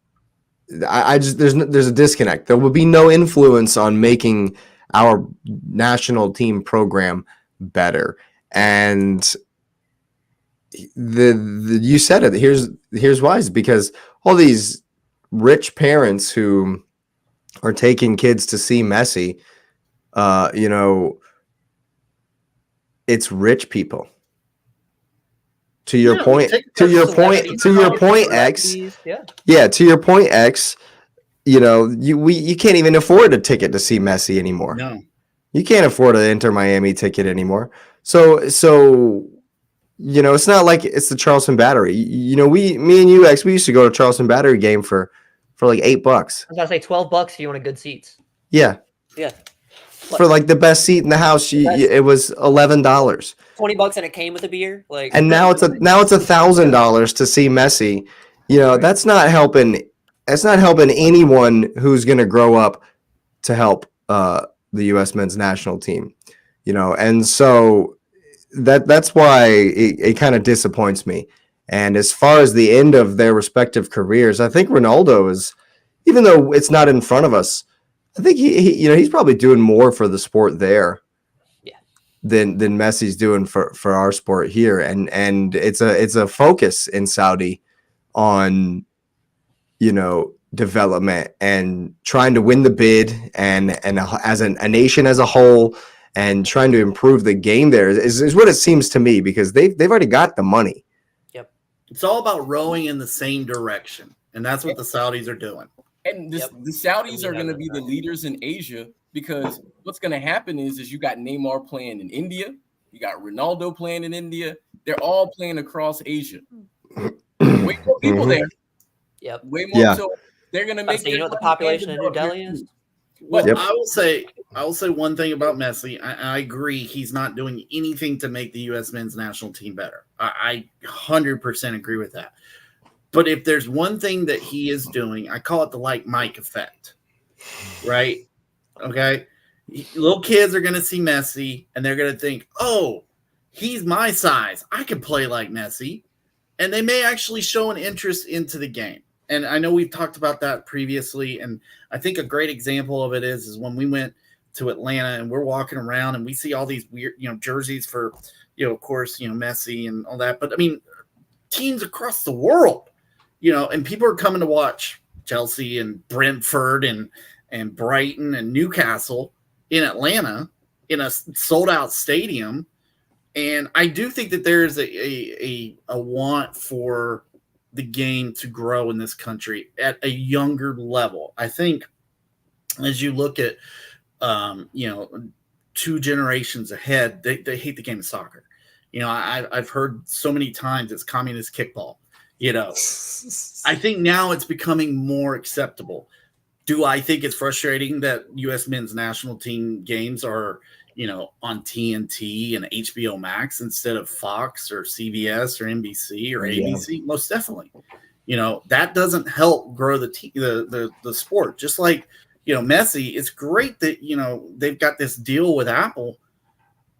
I just there's a disconnect. There will be no influence on making our national team program better. And the you said it. Here's why. It's because all these rich parents who are taking kids to see Messi, it's rich people. To your point, X. Yeah. To your point, X. You can't even afford a ticket to see Messi anymore. No, you can't afford an Inter Miami ticket anymore. So it's not like it's the Charleston Battery. Me and you, X, we used to go to Charleston Battery game for like $8. I was about to say $12 if you want a good seats. Yeah. Yeah. For like the best seat in the house, it was $11. $20 and it came with a beer. And now it's $1,000 to see Messi. That's not helping. That's not helping anyone who's going to grow up to help the U.S. men's national team. And so that's why it kind of disappoints me. And as far as the end of their respective careers, I think Ronaldo is, even though it's not in front of us, I think he's probably doing more for the sport there, than Messi's doing for our sport here. And it's a focus in Saudi on development and trying to win the bid and as a nation as a whole and trying to improve the game there is what it seems to me, because they've already got the money. Yep. It's all about rowing in the same direction, and that's what the Saudis are doing. And the Saudis are going to be the leaders in Asia, because what's going to happen is you got Neymar playing in India, you got Ronaldo playing in India. They're all playing across Asia. Way more people there. Yep. Way more. Yeah. So they're going to make. So you know what the population of New Delhi is? Well, I will say one thing about Messi. I agree he's not doing anything to make the U.S. men's national team better. I 100% agree with that. But if there's one thing that he is doing, I call it the like Mike effect, right? Okay. Little kids are going to see Messi and they're going to think, oh, he's my size. I can play like Messi. And they may actually show an interest into the game. And I know we've talked about that previously. And I think a great example of it is when we went to Atlanta and we're walking around and we see all these weird, jerseys for, of course, Messi and all that. But I mean, teams across the world. And people are coming to watch Chelsea and Brentford and Brighton and Newcastle in Atlanta in a sold-out stadium. And I do think that there is a want for the game to grow in this country at a younger level. I think as you look at, 2 generations ahead, they hate the game of soccer. I've heard so many times it's communist kickball. I think now it's becoming more acceptable. Do I think it's frustrating that U.S. men's national team games are, on TNT and HBO Max instead of Fox or CBS or NBC or ABC? Most definitely. That doesn't help grow the sport. Just like, Messi, it's great that, they've got this deal with Apple.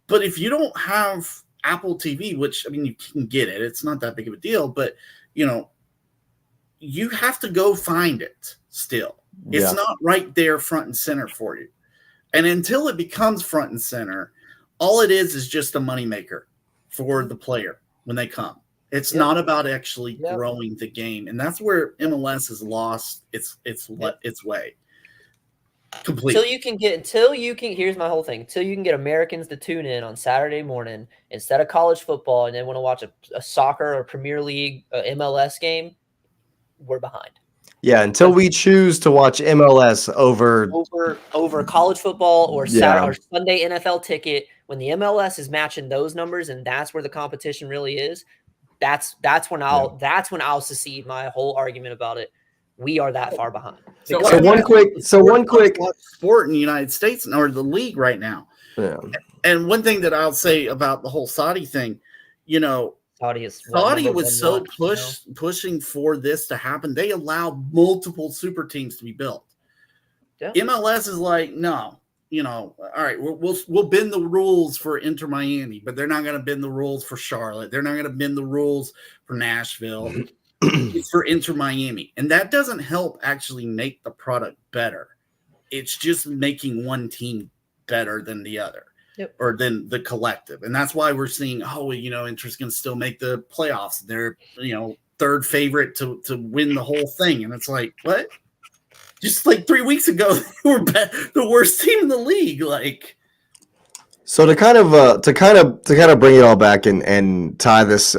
But if you don't have Apple TV, which, I mean, you can get it. It's not that big of a deal, but you have to go find it still. It's not right there front and center for you. And until it becomes front and center, all it is just a moneymaker for the player when they come. It's not about actually growing the game. And that's where MLS has lost its way. Completely. Here's my whole thing. Until you can get Americans to tune in on Saturday morning instead of college football and they want to watch a soccer or Premier League MLS game, we're behind. Yeah, until we choose to watch MLS over college football or Saturday or Sunday NFL ticket, when the MLS is matching those numbers and that's where the competition really is, that's when I'll secede my whole argument about it. We are that far behind. So one quick sport in the United States or the league right now. Yeah. And one thing that I'll say about the whole Saudi thing, Saudi was so pushing for this to happen. They allowed multiple super teams to be built. Yeah. MLS is like, no, all right, we'll bend the rules for Inter Miami, but they're not going to bend the rules for Charlotte. They're not going to bend the rules for Nashville. It's for Inter Miami. And that doesn't help actually make the product better. It's just making one team better than the other. Yep. Or than the collective. And that's why we're seeing, Inter's going to still make the playoffs. They're, third favorite to win the whole thing. And it's like, what? Just like 3 weeks ago, they were the worst team in the league. Like, so to kind of bring it all back and tie this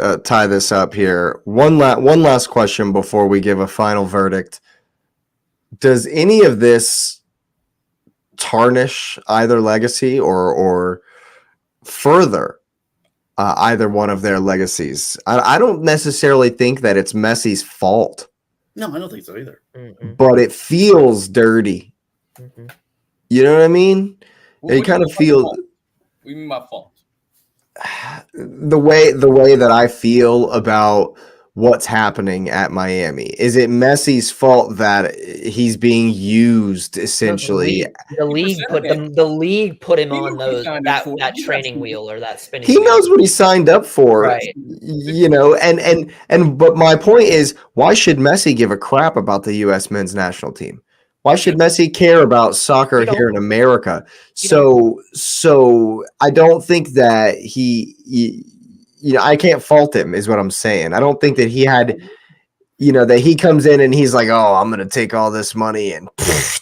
up here. One last question before we give a final verdict. Does any of this tarnish either legacy or further either one of their legacies? I don't necessarily think that it's Messi's fault. No, I don't think so either. But it feels dirty. Mm-hmm. You know what I mean? It kind of feels. What do you mean by fault? The way that I feel about what's happening at Miami. Is it Messi's fault that he's being used essentially? The league put him on that training wheel or that spinning wheel. He knows what he signed up for, right? But my point is, why should Messi give a crap about the U.S. men's national team? Why should Messi care about soccer here in America? So I don't think that he I can't fault him, is what I'm saying. I don't think that he had, that he comes in and he's like, oh, I'm going to take all this money and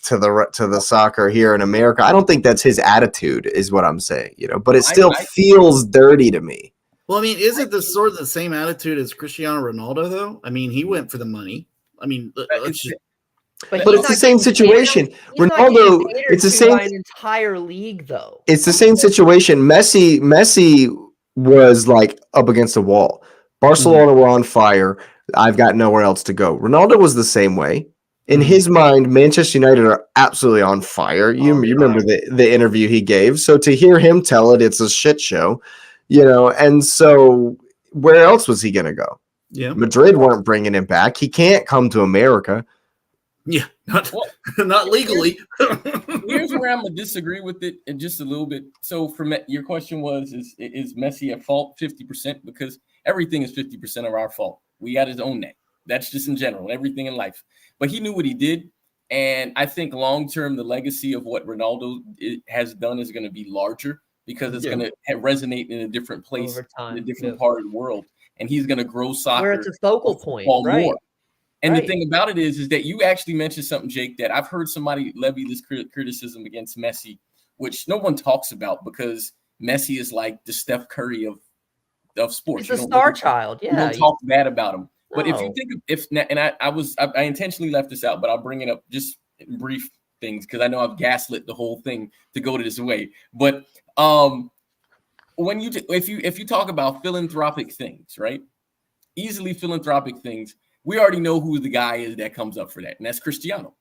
to the soccer here in America. I don't think that's his attitude, is what I'm saying, but it still feels dirty to me. Well, I mean, is it the sort of the same attitude as Cristiano Ronaldo, though? I mean, he went for the money. I mean, but it's the same situation. Ronaldo, it's the same entire league, though. It's the same situation. Messi was like up against the wall. Barcelona were on fire. I've got nowhere else to go. Ronaldo was the same way. In his mind, Manchester United are absolutely on fire. You remember the interview he gave. So to hear him tell it, it's a shit show, and so where else was he going to go? Yeah. Madrid weren't bringing him back. He can't come to America. Yeah, not legally. Here's where I'm gonna disagree with it in just a little bit. So, from your question was, is Messi at fault 50%? Because everything is 50% of our fault. We got to own that. That's just in general, everything in life. But he knew what he did, and I think long term, the legacy of what Ronaldo has done is going to be larger because it's going to resonate in a different place, in a different part of the world, and he's going to grow soccer where it's a focal point, right? More. And the thing about it is that you actually mentioned something, Jake, that I've heard somebody levy this criticism against Messi, which no one talks about because Messi is like the Steph Curry of sports. He's a star child. Yeah, you don't talk bad about him. No. But if you think I intentionally left this out, but I'll bring it up just in brief things because I know I've gaslit the whole thing to go to this way. But when if you talk about philanthropic things, right? Easily philanthropic things. We already know who the guy is that comes up for that, and that's Cristiano.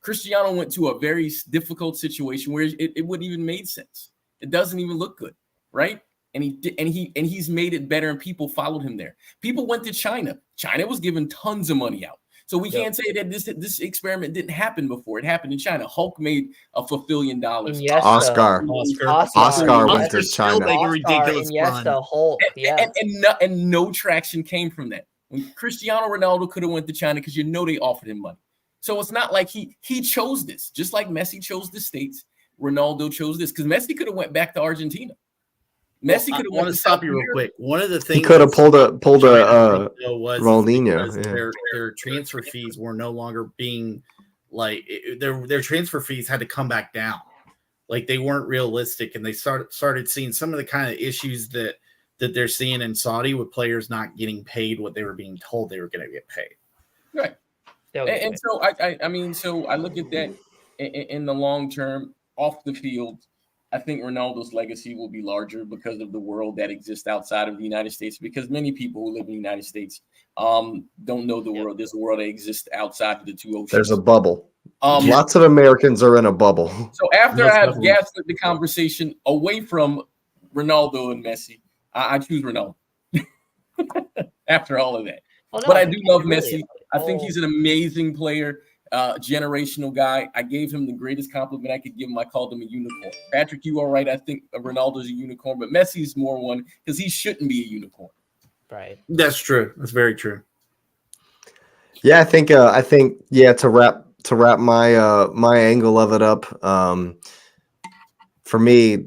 Cristiano went to a very difficult situation where it wouldn't even made sense. It doesn't even look good, right? And he's made it better, and people followed him there. People went to China. China was giving tons of money out. So we can't say that this experiment didn't happen before. It happened in China. Hulk made $1 billion. Oscar went to China. Hulk, and no traction came from that. When Cristiano Ronaldo could have went to China because they offered him money. So it's not like he chose this. Just like Messi chose the States, Ronaldo chose this because Messi could have went back to Argentina. Messi could have want to stop you real quick. One of the things he could have pulled a Ronaldinho. Their transfer fees were no longer being like their transfer fees had to come back down. Like they weren't realistic, and they started seeing some of the kind of issues that they're seeing in Saudi with players not getting paid what they were being told they were going to get paid. Right. And so I look at that in the long term, off the field. I think Ronaldo's legacy will be larger because of the world that exists outside of the United States. Because many people who live in the United States don't know the world. There's a world that exists outside of the two oceans. There's a bubble. Um, Lots of Americans are in a bubble. So after Most I have definitely. gaslit the conversation away from Ronaldo and Messi, I choose Ronaldo. After all of that. Well, no, But I do love really, Messi. I think he's an amazing player, generational guy. I gave him the greatest compliment I could give him. I called him a unicorn. Patrick, you are right. I think Ronaldo's a unicorn, but Messi's more one because he shouldn't be a unicorn. right. That's true. That's very true. Yeah, I think to wrap my angle of it up, for me,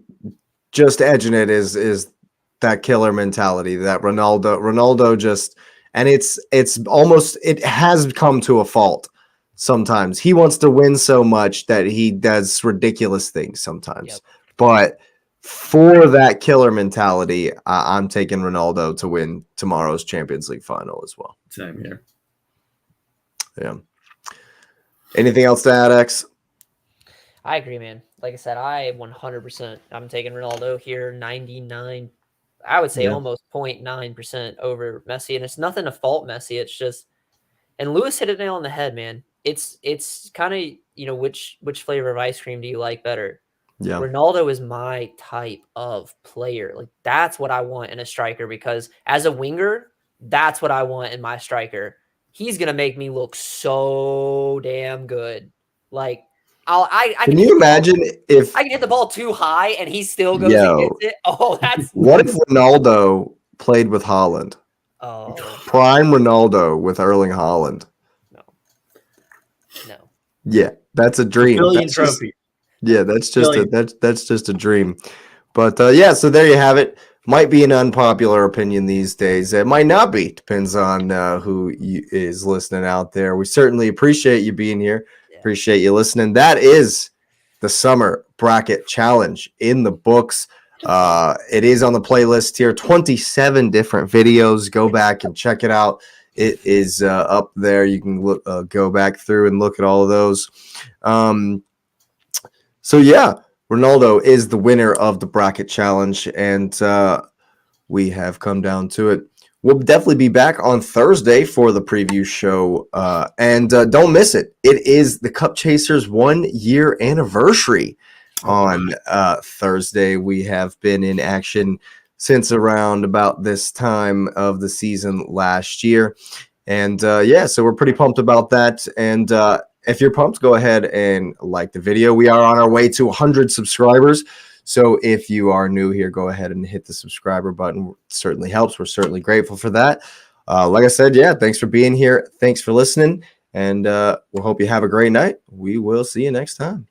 just edging it is that killer mentality that Ronaldo just, and it's almost, it has come to a fault sometimes. He wants to win so much that he does ridiculous things sometimes. Yep. But for that killer mentality, I'm taking Ronaldo to win tomorrow's Champions League final as well. Same here. Yeah. Anything else to add, X? I agree, man. Like I said, I 100%. I'm taking Ronaldo here, 99. I would say Yeah. almost 0.9% over Messi, and it's nothing to fault Messi. It's just, and Lewis hit it nail on the head, man. It's kind of which flavor of ice cream do you like better? Yeah. Ronaldo is my type of player. Like that's what I want in a striker because as a winger, that's what I want in my striker. He's gonna make me look so damn good. Like I Can you imagine if I can hit the ball too high and he still goes and gets it? Oh, that's what if Ronaldo played with Haaland? oh Prime Ronaldo with Erling Haaland. no. Yeah, that's a dream. Billion That's just- trophy. yeah, that's just Billion. that's just a dream. But yeah, so there you have it. Might be an unpopular opinion these days. It might not be. Depends on who is listening out there. We certainly appreciate you being here. Yeah. Appreciate you listening. That is the Summer Bracket Challenge in the books. It is on the playlist here. 27 different videos. Go back and check it out. It is up there. You can look, go back through and look at all of those. So yeah, Ronaldo is the winner of the bracket challenge, and we have come down to it. We'll definitely be back on Thursday for the preview show, and don't miss it. It is the Cup Chasers 1 year anniversary on Thursday. We have been in action since around about this time of the season last year, and yeah, so we're pretty pumped about that. And if you're pumped, go ahead and like the video. We are on our way to 100 subscribers. So if you are new here, go ahead and hit the subscriber button. It certainly helps. We're certainly grateful for that. Like I said, yeah, thanks for being here. Thanks for listening. And we'll hope you have a great night. We will see you next time.